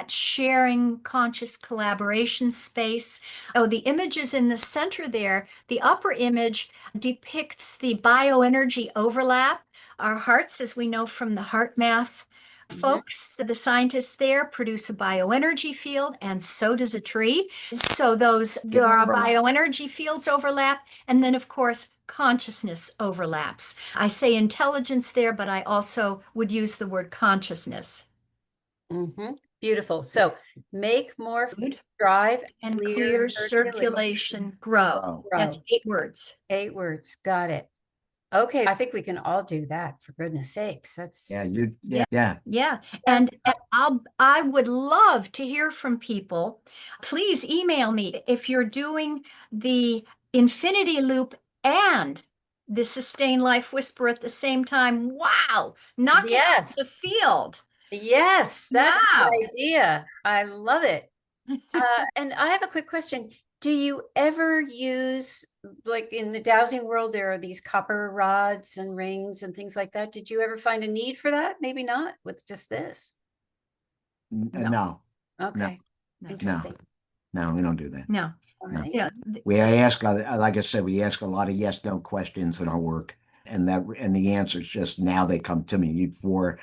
sharing conscious collaboration space. Oh, the images in the center there, the upper image depicts the bioenergy overlap. Our hearts, as we know from the heart math, folks, the scientists there produce a bioenergy field, and so does a tree. So there are bioenergy fields overlap, and then of course consciousness overlaps. I say intelligence there, but I also would use the word consciousness. Beautiful. So make more Food, drive and clear circulation, grow. That's 8 words. 8 words. Got it. Okay, I think we can all do that, for goodness sakes. That's Yeah. And I would love to hear from people. Please email me if you're doing the infinity loop and the Sustain Life Whisper at the same time. Wow, knock it out of the field. Yes, that's Wow. the idea. I love it. And I have a quick question. Do you ever use, like in the dowsing world, there are these copper rods and rings and things like that. Did you ever find a need for that? Maybe not with just this. No. Okay. No. Interesting. No, we don't do that. No. All right. Yeah. We ask, like I said, we ask a lot of yes, no questions in our work. And the answers just now they come to me. Before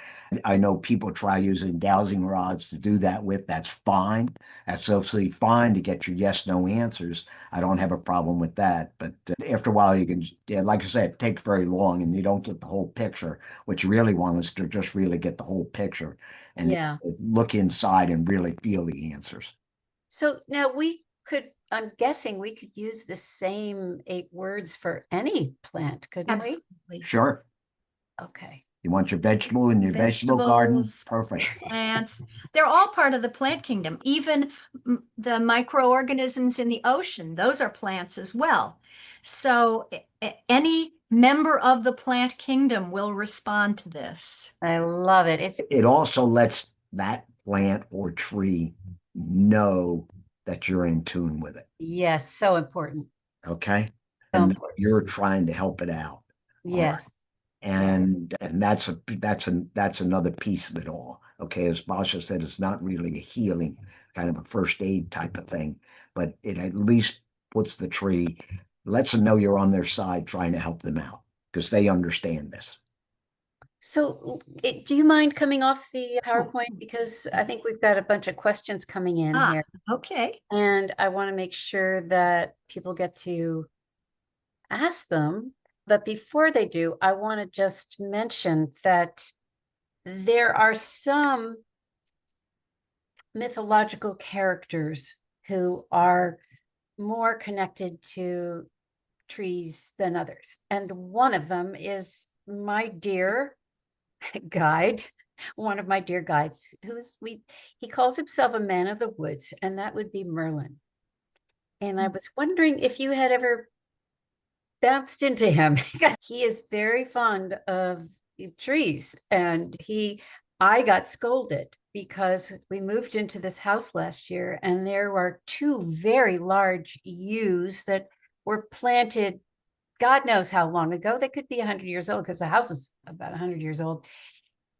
I know people try using dowsing rods to do that with. That's fine. That's absolutely fine to get your yes, no answers. I don't have a problem with that. But after a while, you can, like I said, it takes very long and you don't get the whole picture. What you really want is to just really get the whole picture and look inside and really feel the answers. So now I'm guessing we could use the same 8 words for any plant, couldn't Absolutely. we? Sure. Okay. You want your vegetable in your vegetable garden? Perfect. Plants. They're all part of the plant kingdom. Even the microorganisms in the ocean, those are plants as well. So any member of the plant kingdom will respond to this. I love it. It also lets that plant or tree know that you're in tune with it. Yes, so important. Okay. So And important. you're trying to help it out. Yes. And that's another piece of it all. Okay, as Basia said, it's not really a healing, kind of a first aid type of thing, but it at least puts the tree, lets them know you're on their side trying to help them out because they understand this. So do you mind coming off the PowerPoint? Because I think we've got a bunch of questions coming in here. Okay. And I want to make sure that people get to ask them. But before they do, I want to just mention that there are some mythological characters who are more connected to trees than others. And one of them is my dear guide, one of my dear guides, he calls himself a man of the woods, and that would be Merlin. And I was wondering if you had ever bounced into him, because he is very fond of trees. And I got scolded because we moved into this house last year and there were 2 very large yews that were planted God knows how long ago. They could be 100 years old because the house is about 100 years old.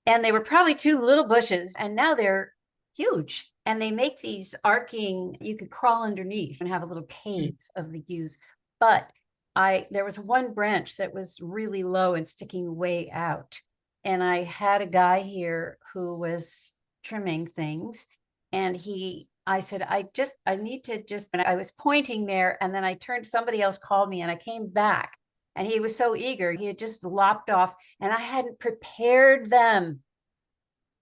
And they were probably 2 little bushes and now they're huge. And they make these arcing, you could crawl underneath and have a little cave of the yews. But there was one branch that was really low and sticking way out. And I had a guy here who was trimming things and he I said, I need to and I was pointing there, and then I turned, somebody else called me, and I came back, and he was so eager. He had just lopped off, and I hadn't prepared them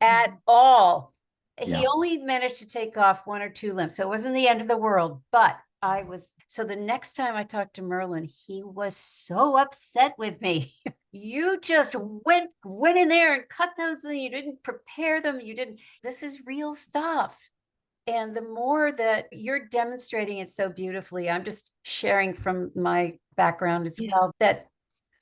at all. He only managed to take off 1 or 2 limbs, so it wasn't the end of the world, but so the next time I talked to Merlin, he was so upset with me. You just went in there and cut those, and you didn't prepare them. This is real stuff. And the more that you're demonstrating it so beautifully, I'm just sharing from my background as well, that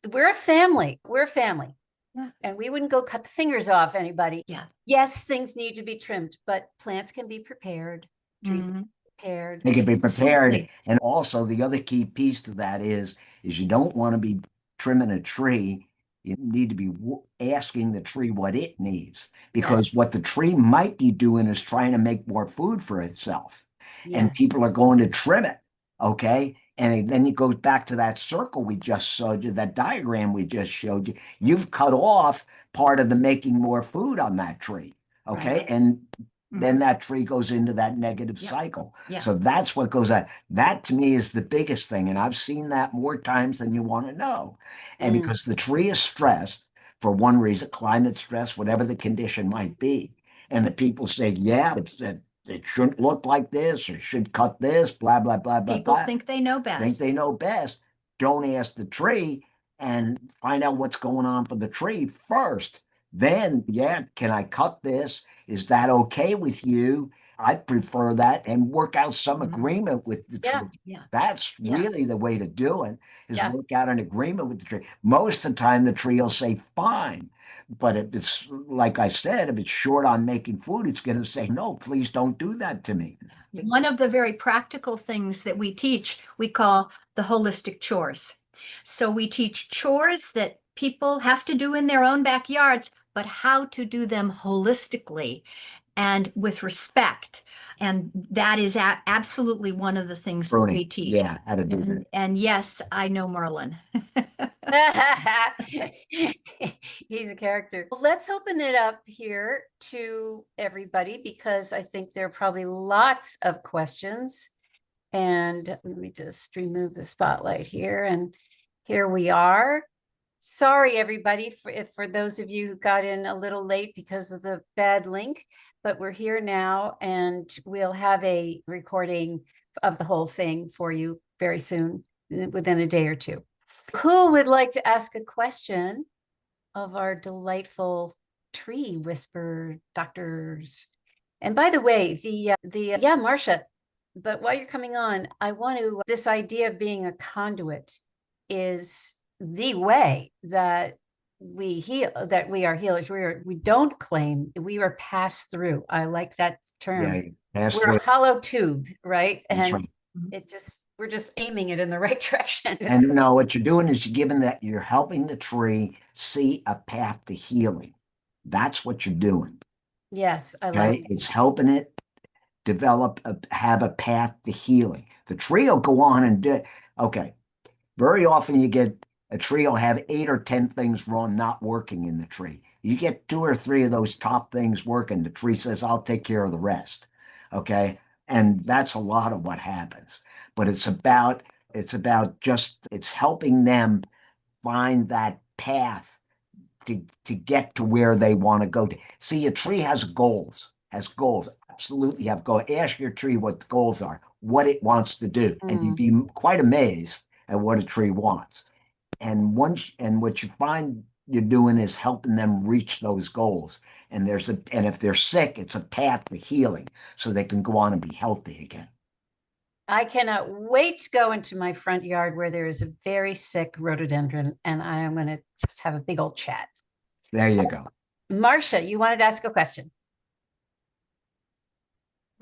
we're a family. We're a family. Yeah. And we wouldn't go cut the fingers off anybody. Yeah. Yes, things need to be trimmed, but plants can be prepared. Trees can be prepared. They can be prepared. Absolutely. And also the other key piece to that is you don't want to be trimming a tree. You need to be asking the tree what it needs, because what the tree might be doing is trying to make more food for itself. And people are going to trim it. Okay. And then it goes back to that circle we just showed you, that diagram we just showed you. You've cut off part of the making more food on that tree. Okay. Right. And then that tree goes into that negative cycle. So that's what goes on. That to me is the biggest thing. And I've seen that more times than you want to know. And because the tree is stressed for one reason, climate stress, whatever the condition might be. And the people say, yeah, it shouldn't look like this, or should cut this, blah, blah, blah, blah, People blah. think they know best. Think they know best. Don't ask the tree and find out what's going on for the tree first. Then, can I cut this? Is that okay with you? I'd prefer that, and work out some agreement with the tree. That's really the way to do it, is work out an agreement with the tree. Most of the time, the tree will say, fine. But if it's, like I said, if it's short on making food, it's going to say, no, please don't do that to me. One of the very practical things that we teach, we call the holistic chores. So we teach chores that people have to do in their own backyards, but how to do them holistically and with respect. And that is absolutely one of the things that we teach. Yeah, how to do that. And yes, I know Merlin. He's a character. Well, let's open it up here to everybody, because I think there are probably lots of questions. And let me just remove the spotlight here. And here we are. Sorry, everybody, for those of you who got in a little late because of the bad link, but we're here now, and we'll have a recording of the whole thing for you very soon, within a day or two. Who would like to ask a question of our delightful tree whisper doctors? And by the way, Marcia, but while you're coming on, I want to, this idea of being a conduit is the way that we heal, that we are healers. We don't claim, we are passed through. I like that term. We're a hollow tube, right? And we're just aiming it in the right direction. And no, what you're doing is you're helping the tree see a path to healing. That's what you're doing. Yes, I like it. It's helping it have a path to healing. The tree will go on and do it. Okay. Very often you get a tree will have 8 or 10 things wrong, not working in the tree. You get 2 or 3 of those top things working, the tree says, I'll take care of the rest. Okay. And that's a lot of what happens. But it's helping them find that path to get to where they want to go to. See, a tree has goals. Absolutely have goals. Ask your tree what the goals are, what it wants to do. And you'd be quite amazed at what a tree wants. And what you find you're doing is helping them reach those goals. And if they're sick, it's a path to healing, so they can go on and be healthy again. I cannot wait to go into my front yard where there is a very sick rhododendron, and I am going to just have a big old chat. There you go. Marcia, you wanted to ask a question.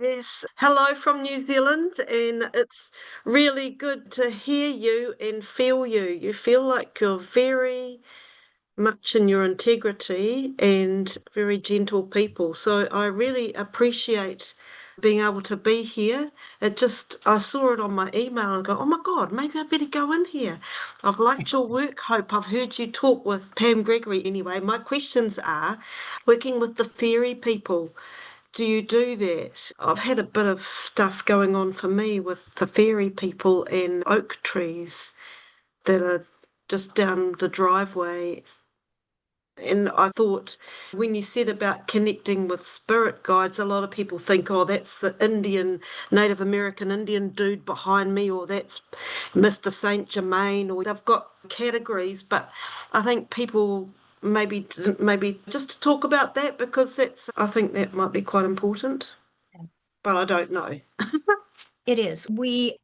Yes, hello from New Zealand, and it's really good to hear you and feel you. You feel like you're very much in your integrity and very gentle people. So I really appreciate being able to be here. I saw it on my email and go, oh my God, maybe I better go in here. I've liked your work, Hope. I've heard you talk with Pam Gregory anyway. My questions are, working with the fairy people, do you do that? I've had a bit of stuff going on for me with the fairy people and oak trees that are just down the driveway. And I thought when you said about connecting with spirit guides, a lot of people think, oh, that's the Indian, Native American Indian dude behind me, or that's Mr. Saint Germain, or they've got categories. But I think people maybe just to talk about that, because I think that might be quite important. But I don't know. It is.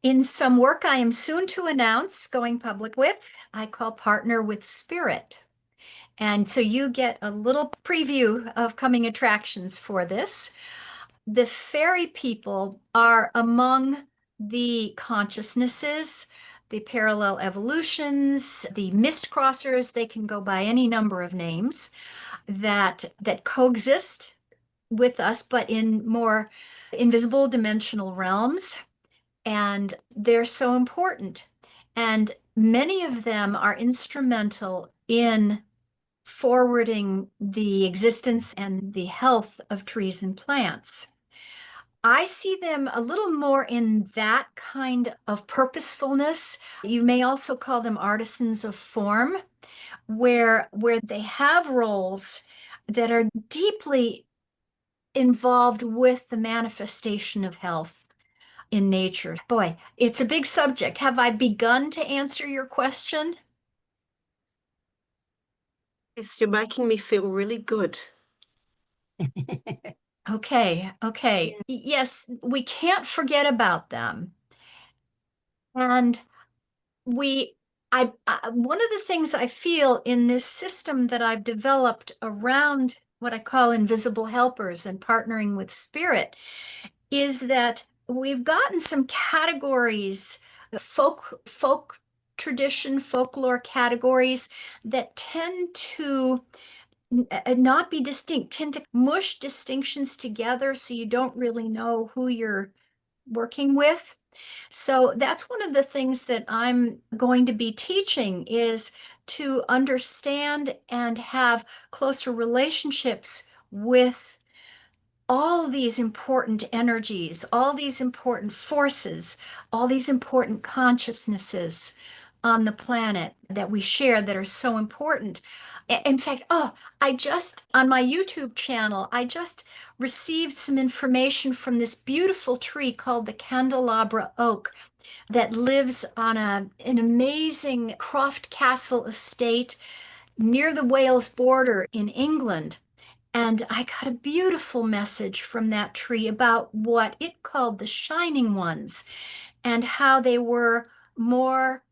In some work I am soon to announce, going public with, I call Partner with Spirit. And so you get a little preview of coming attractions for this. The fairy people are among the consciousnesses, the parallel evolutions, the mist crossers, they can go by any number of names, that coexist with us, but in more invisible dimensional realms. And they're so important. And many of them are instrumental in forwarding the existence and the health of trees and plants. I see them a little more in that kind of purposefulness. You may also call them artisans of form, where they have roles that are deeply involved with the manifestation of health in nature. Boy, it's a big subject. Have I begun to answer your question? Yes, you're making me feel really good. Okay. Yes, we can't forget about them. And one of the things I feel in this system that I've developed around what I call invisible helpers and partnering with spirit is that we've gotten some categories, folk tradition, folklore categories that tend to not be distinct, tend to mush distinctions together so you don't really know who you're working with. So that's one of the things that I'm going to be teaching, is to understand and have closer relationships with all these important energies, all these important forces, all these important consciousnesses on the planet that we share that are so important. In fact, on my YouTube channel, I just received some information from this beautiful tree called the candelabra oak that lives on an amazing Croft Castle estate near the Wales border in England. And I got a beautiful message from that tree about what it called the shining ones, and how they were more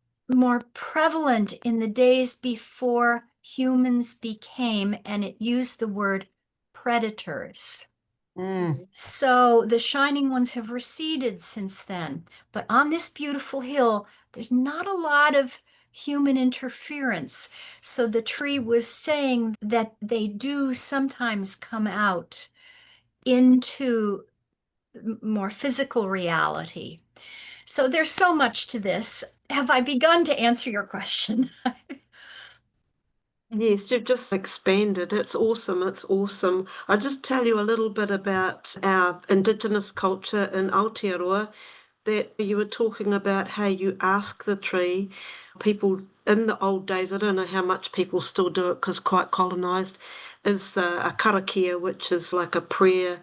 prevalent in the days before humans became, and it used the word predators. So the shining ones have receded since then. But on this beautiful hill, there's not a lot of human interference. So the tree was saying that they do sometimes come out into more physical reality. So there's so much to this. Have I begun to answer your question? Yes, you've just expanded. It's awesome. It's awesome. I'll just tell you a little bit about our Indigenous culture in Aotearoa, that you were talking about how you ask the tree. People in the old days, I don't know how much people still do it because quite colonized, is a karakia, which is like a prayer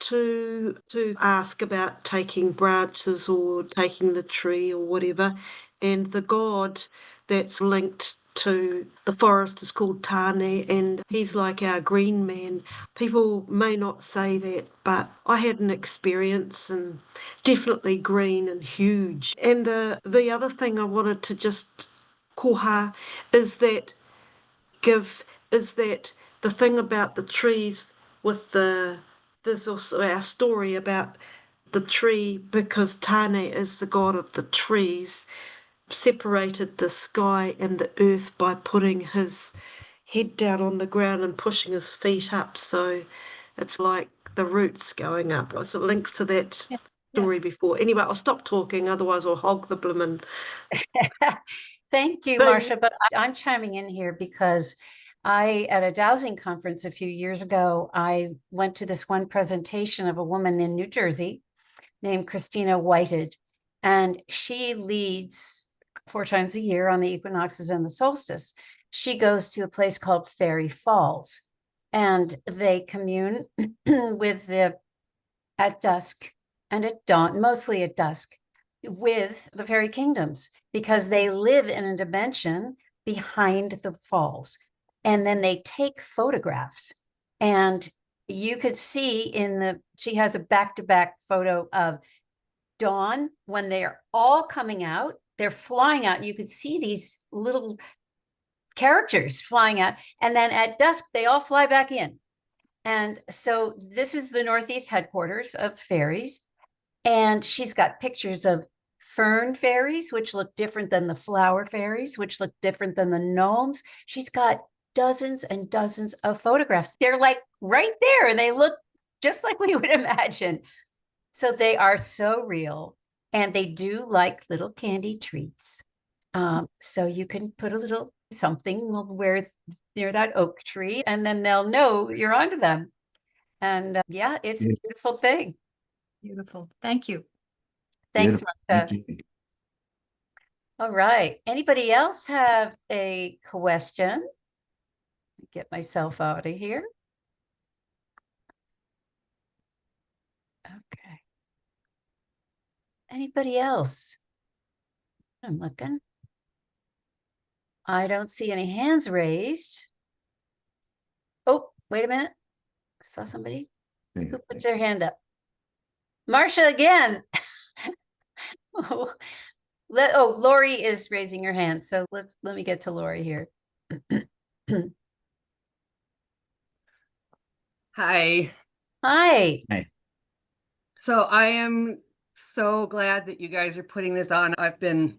to ask about taking branches or taking the tree or whatever. And the god that's linked to the forest is called Tane, and he's like our green man. People may not say that, but I had an experience, and definitely green and huge. And the other thing I wanted to just koha is that the thing about the trees with there's also our story about the tree, because Tane is the god of the trees, separated the sky and the earth by putting his head down on the ground and pushing his feet up. So it's like the roots going up. So it links to that story before. Anyway, I'll stop talking, otherwise I'll hog the bloomin' Thank you, thing. Marcia. But I'm chiming in here because At a dowsing conference a few years ago, I went to this one presentation of a woman in New Jersey named Christina Whited, and she leads 4 times a year on the equinoxes and the solstice. She goes to a place called Fairy Falls, and they commune with at dusk and at dawn, mostly at dusk, with the fairy kingdoms, because they live in a dimension behind the falls. And then they take photographs, and you could see she has a back-to-back photo of dawn when they are all coming out. They're flying out. You could see these little characters flying out. And then at dusk, they all fly back in. And so this is the Northeast headquarters of fairies. And she's got pictures of fern fairies, which look different than the flower fairies, which look different than the gnomes. She's got dozens and dozens of photographs. They're like right there, and they look just like we would imagine. So they are so real, and they do like little candy treats. So you can put a little something where near that oak tree, and then they'll know you're onto them. And yeah, it's a beautiful thing. Beautiful. Thank you. Thanks, Marcia. Thank you. All right. Anybody else have a question? Get myself out of here. Okay. Anybody else? I'm looking. I don't see any hands raised. Oh, wait a minute. Saw somebody who put their hand up. Marcia again. Lori is raising her hand. So let me get to Lori here. Hi. Hi. Hey. So I am so glad that you guys are putting this on. I've been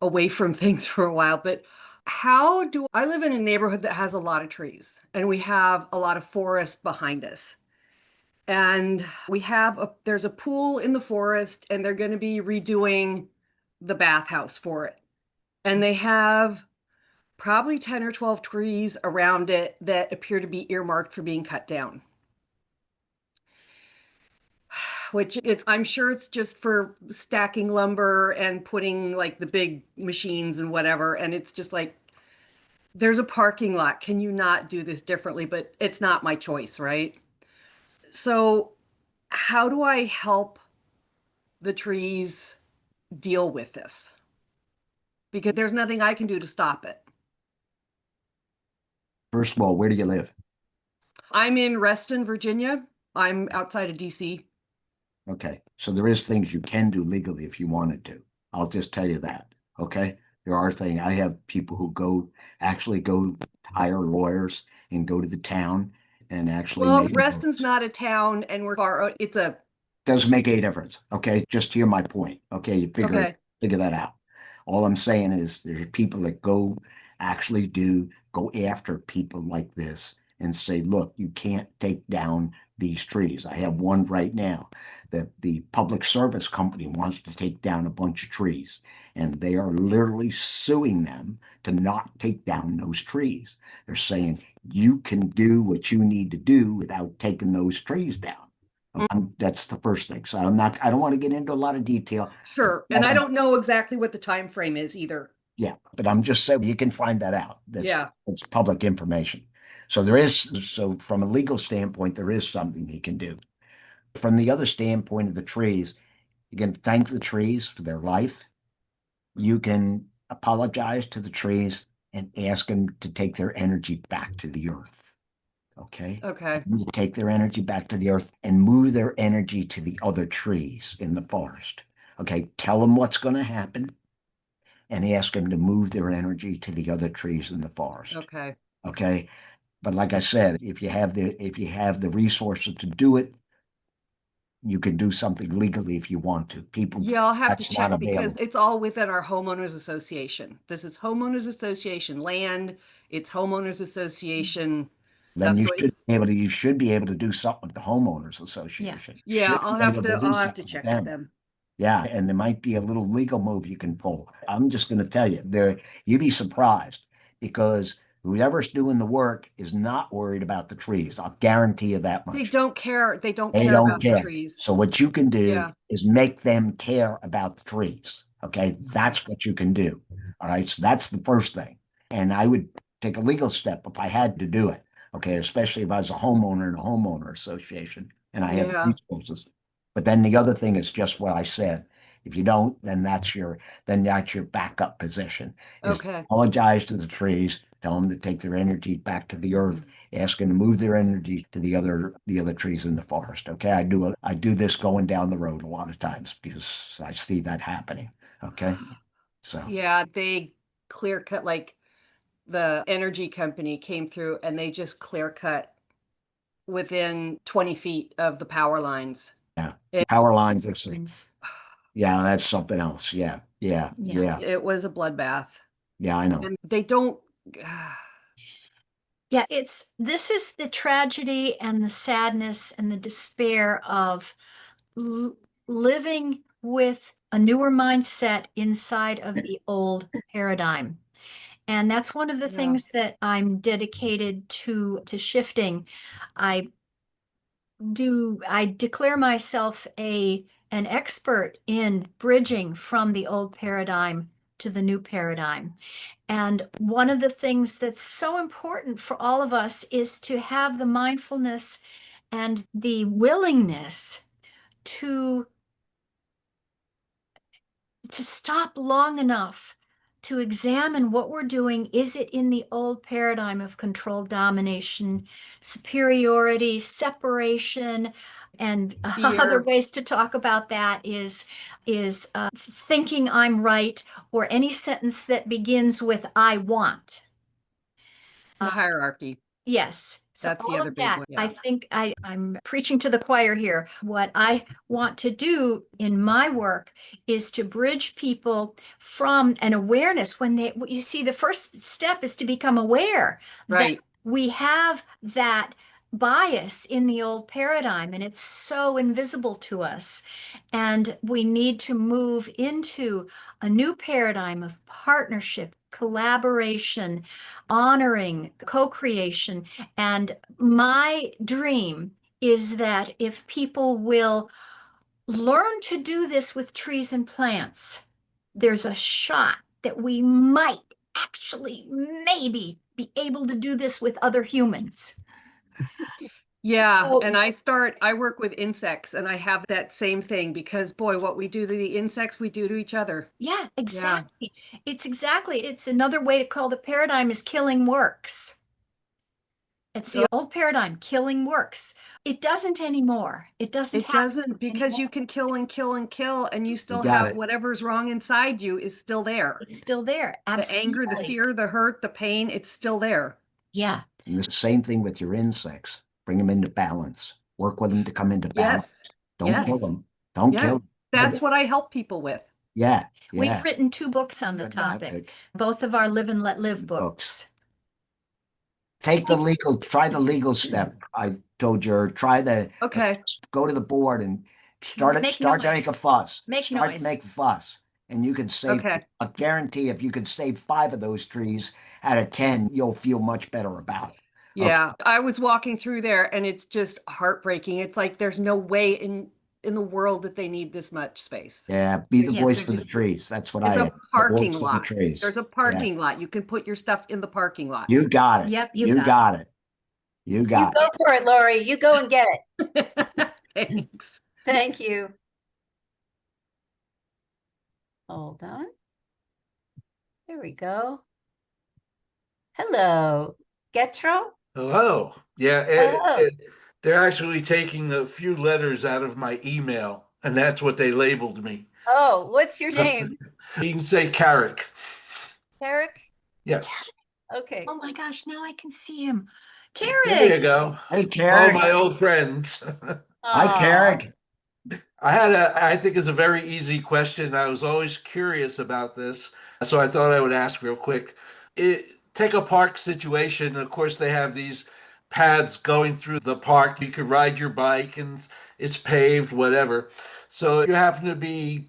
away from things for a while, but I live in a neighborhood that has a lot of trees, and we have a lot of forest behind us. And there's a pool in the forest, and they're going to be redoing the bathhouse for it. And they have probably 10 or 12 trees around it that appear to be earmarked for being cut down. I'm sure it's just for stacking lumber and putting like the big machines and whatever. And it's just like, there's a parking lot. Can you not do this differently? But it's not my choice, right? So how do I help the trees deal with this? Because there's nothing I can do to stop it. First of all, where do you live? I'm in Reston, Virginia. I'm outside of DC. Okay, so there is things you can do legally if you wanted to. I'll just tell you that. Okay, there are things. I have people who actually go hire lawyers and go to the town and actually Well, make. Reston's not a town, and we're far. Doesn't make a difference. Okay, just hear my point. Okay, you figure that out. All I'm saying is there's people that go after people like this and say, look, you can't take down these trees. I have one right now that the public service company wants to take down a bunch of trees, and they are literally suing them to not take down those trees. They're saying you can do what you need to do without taking those trees down. That's the first thing. So I don't want to get into a lot of detail. Sure. And I don't know exactly what the time frame is either. Yeah, but I'm just saying you can find that out. It's public information. So from a legal standpoint, there is something he can do. From the other standpoint of the trees, you can thank the trees for their life. You can apologize to the trees and ask them to take their energy back to the earth. Okay. You take their energy back to the earth and move their energy to the other trees in the forest. Okay. Tell them what's going to happen and ask them to move their energy to the other trees in the forest. Okay. But like I said, if you have the resources to do it, you can do something legally if you want to. I'll have to check because it's all within our homeowners association. This is homeowners association land. It's homeowners association. Then you should be able to do something with the homeowners association. Yeah, I'll have to check with them. Yeah, and there might be a little legal move you can pull. I'm just going to tell you, you'd be surprised because Whoever's doing the work is not worried about the trees. I'll guarantee you that They much. don't care. They don't They care don't about the care. trees. So what you can do Yeah. is make them care about the trees. Okay. That's what you can do. All right. So that's the first thing. And I would take a legal step if I had to do it. Okay. Especially if I was a homeowner in a homeowner association and I had the Yeah. resources. But then the other thing is just what I said. If you don't, then that's your backup position. Is Okay. apologize to the trees, tell them to take their energy back to the earth, ask them to move their energy to the other trees in the forest. Okay. I do this going down the road a lot of times because I see that happening. Okay. So Yeah, they clear cut, like the energy company came through and they just clear cut within 20 feet of the power lines. yeah. It- Power lines are yeah, that's something else. Yeah. Yeah. Yeah. It was a bloodbath. Yeah, I know. And they don't. Yeah, this is the tragedy and the sadness and the despair of living with a newer mindset inside of the old paradigm. And that's one of the Yeah. things that I'm dedicated to shifting. I declare myself an expert in bridging from the old paradigm to the new paradigm. And one of the things that's so important for all of us is to have the mindfulness and the willingness to stop long enough to examine what we're doing. Is it in the old paradigm of control, domination, superiority, separation? And other Fear. ways to talk about that is thinking I'm right, or any sentence that begins with I want. The hierarchy. Yes. So That's the all other of big that, one. I Yeah. think I'm preaching to the choir here. What I want to do in my work is to bridge people from an awareness you see, the first step is to become aware that Right. we have that bias in the old paradigm and it's so invisible to us. And we need to move into a new paradigm of partnership, collaboration, honoring, co-creation. And my dream is that if people will learn to do this with trees and plants, there's a shot that we might actually maybe be able to do this with other humans. Yeah. So, And I work with insects and I have that same thing because boy, what we do to the insects, we do to each other. yeah, exactly. It's another way to call the paradigm is killing works. It's the old paradigm, killing works. It doesn't anymore. It doesn't It happen doesn't, because you can kill and kill and kill and you still got have it. whatever's wrong inside you is still there. It's still there. The anger, the Absolutely. fear, the hurt, the pain, it's still there. Yeah. And the same thing with your insects. Bring them into balance. Work with them to come into balance. Yes. Don't kill Yes. them. Don't Yeah. kill them. That's what I help people with. Yeah. We've Yeah. written 2 books on the topic, both of our Live and Let Live books. Try the legal step. I told you, or Okay. go to the board and start Make to make a noise. fuss. Make Start noise. to make a fuss. And you can save, Okay. I guarantee if you could save 5 of those trees out of 10, you'll feel much better about it. Yeah. I was walking through there and it's just heartbreaking. It's like there's no way in the world that they need this much space. Yeah, be the Yeah. voice for the trees. That's what There's I a parking the voice for lot. the trees. There's a parking lot. You can put your stuff in the parking lot. You got it. Yep, You got it. You You got go for it, Lori. You go and get it. Thanks. Thank you. Hold on. There we go. Hello, Getro. Hello. Yeah, Hello. they're actually taking a few letters out of my email, and that's what they labeled me. Oh, what's your name? You can say Carrick. Eric? Yes. Okay. Oh my gosh, now I can see him. There you Carrick. go. Hey, All Carrick. my old friends. Hi, Aw. Carrick. I think it's a very easy question. I was always curious about this, so I thought I would ask real quick. Take a park situation. Of course, they have these paths going through the park. You could ride your bike and it's paved, whatever. So you happen to be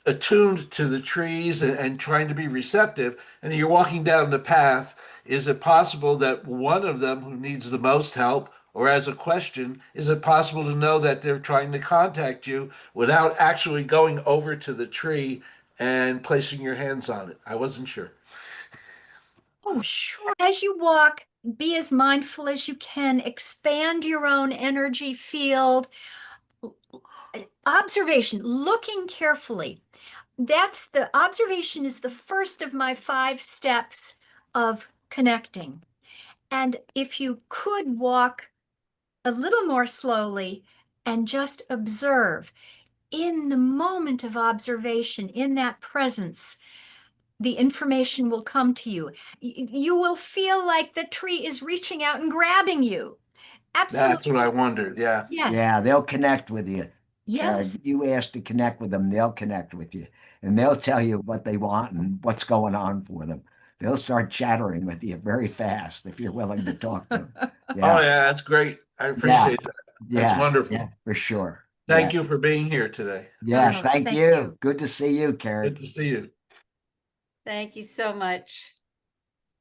attuned to the trees and trying to be receptive, and you're walking down the path, is it possible that one of them who needs the most help, or as a question, is it possible to know that they're trying to contact you without actually going over to the tree and placing your hands on it? I wasn't sure. Oh, sure. As you walk, be as mindful as you can, expand your own energy field. Observation, looking carefully. That's the observation is the first of my 5 steps of connecting. And if you could walk a little more slowly and just observe in the moment of observation, in that presence, the information will come to you. You will feel like the tree is reaching out and grabbing you. Absolutely. That's what I wondered. Yeah. Yes. Yeah, they'll connect with you. Yes. You ask to connect with them, they'll connect with you, and they'll tell you what they want and what's going on for them. They'll start chattering with you very fast if you're willing to talk to them. Oh, Yeah, yeah, that's great. I appreciate that. That's yeah, wonderful. yeah, for sure. Thank you for being here today. Yeah, Oh, thank thank you. you. Good to see you, Carrie. Good to see you. Thank you so much.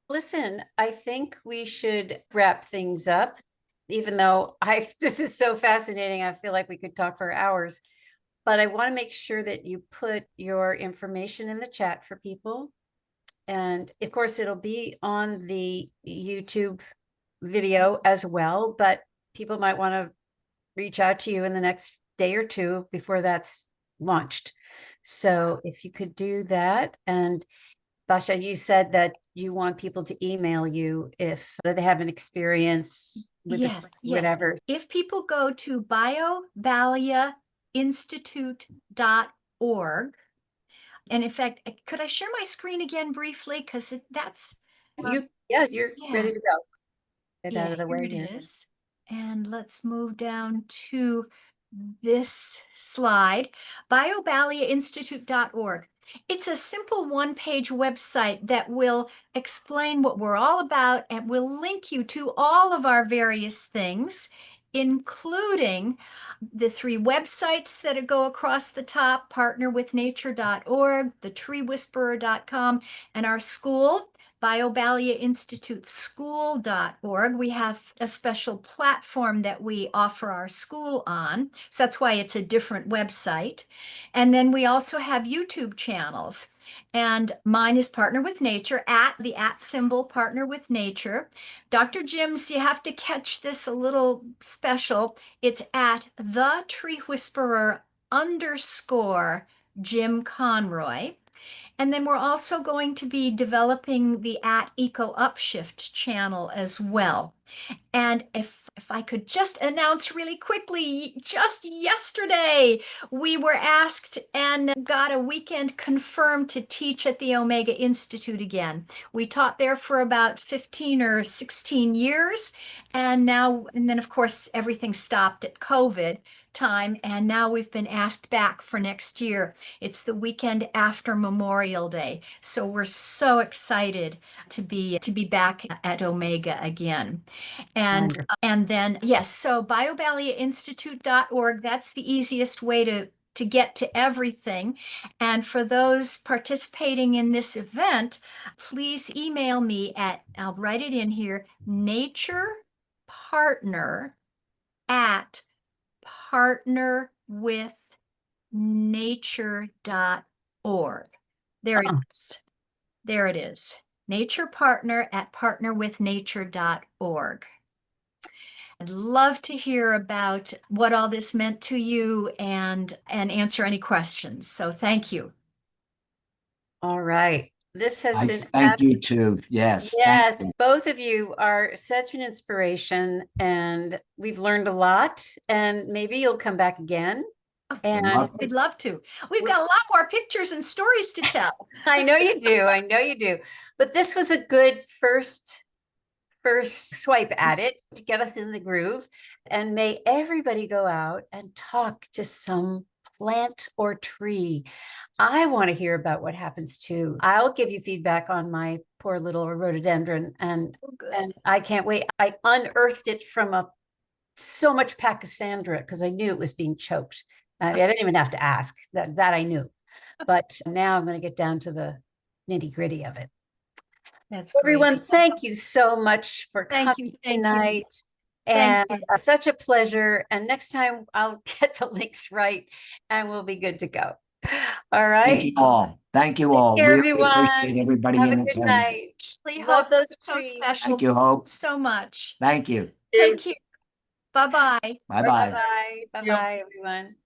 Listen, I think we should wrap things up, even though this is so fascinating. I feel like we could talk for hours, but I want to make sure that you put your information in the chat for people. And of course, it'll be on the YouTube video as well, but people might want to reach out to you in the next day or two before that's launched. So if you could do that. And Basia, you said that you want people to email you if they have an experience with whatever. If people go to biobaliainstitute.org, and in fact, could I share my screen again briefly? Because that's you're ready to go. Get out of the way. Here it is. And let's move down to this slide, biobaliainstitute.org. It's a simple one-page website that will explain what we're all about and will link you to all of our various things, including the 3 websites that go across the top, partnerwithnature.org, thetreewhisperer.com, and our school, BioBalia Institute School.org. We have a special platform that we offer our school on. So that's why it's a different website. And then we also have YouTube channels. And mine is Partner with Nature, the @ symbol Partner with Nature. Dr. Jim's, you have to catch this a little special. It's at @thetreewhisperer_Jim Conroy. And then we're also going to be developing the @EcoUpshift channel as well. And if I could just announce really quickly, just yesterday, we were asked and got a weekend confirmed to teach at the Omega Institute again. We taught there for about 15 or 16 years. And then of course, everything stopped at COVID time. And now we've been asked back for next year. It's the weekend after Memorial Day. So we're so excited to be back at Omega again. And then, yes, so biobaliainstitute.org, that's the easiest way to get to everything. And for those participating in this event, please email me I'll write it in here, naturepartner@partnerwithnature.org. There it is. There it is. naturepartner@partnerwithnature.org. I'd love to hear about what all this meant to you and answer any questions. So thank you. All right. This has been thank you too. Yes. Yes, both of you are such an inspiration, and we've learned a lot, and maybe you'll come back again. And We'd love to. We've got a lot more pictures and stories to tell. I know you do. I know you do. But this was a good first swipe at it to get us in the groove. And may everybody go out and talk to some plant or tree. I want to hear about what happens too. I'll give you feedback on my poor little rhododendron, and I can't wait. I unearthed it from so much Pachysandra because I knew it was being choked. I didn't even have to ask. That I knew. but now I'm going to get down to the nitty gritty of it. That's great. Everyone, thank you so much for Thank coming you. Thank you. tonight. Thank And you. such a pleasure. And next time I'll get the links right and we'll be good to go. All Thank right. you all. Thank you all. care, Really everyone. appreciate everybody Have a in good attendance. night. Ashley, Love Hope, those so trees. special. Thank you, Hope. So much. Thank you. Take care. Bye-bye. Bye-bye. Bye-bye. Bye-bye, everyone.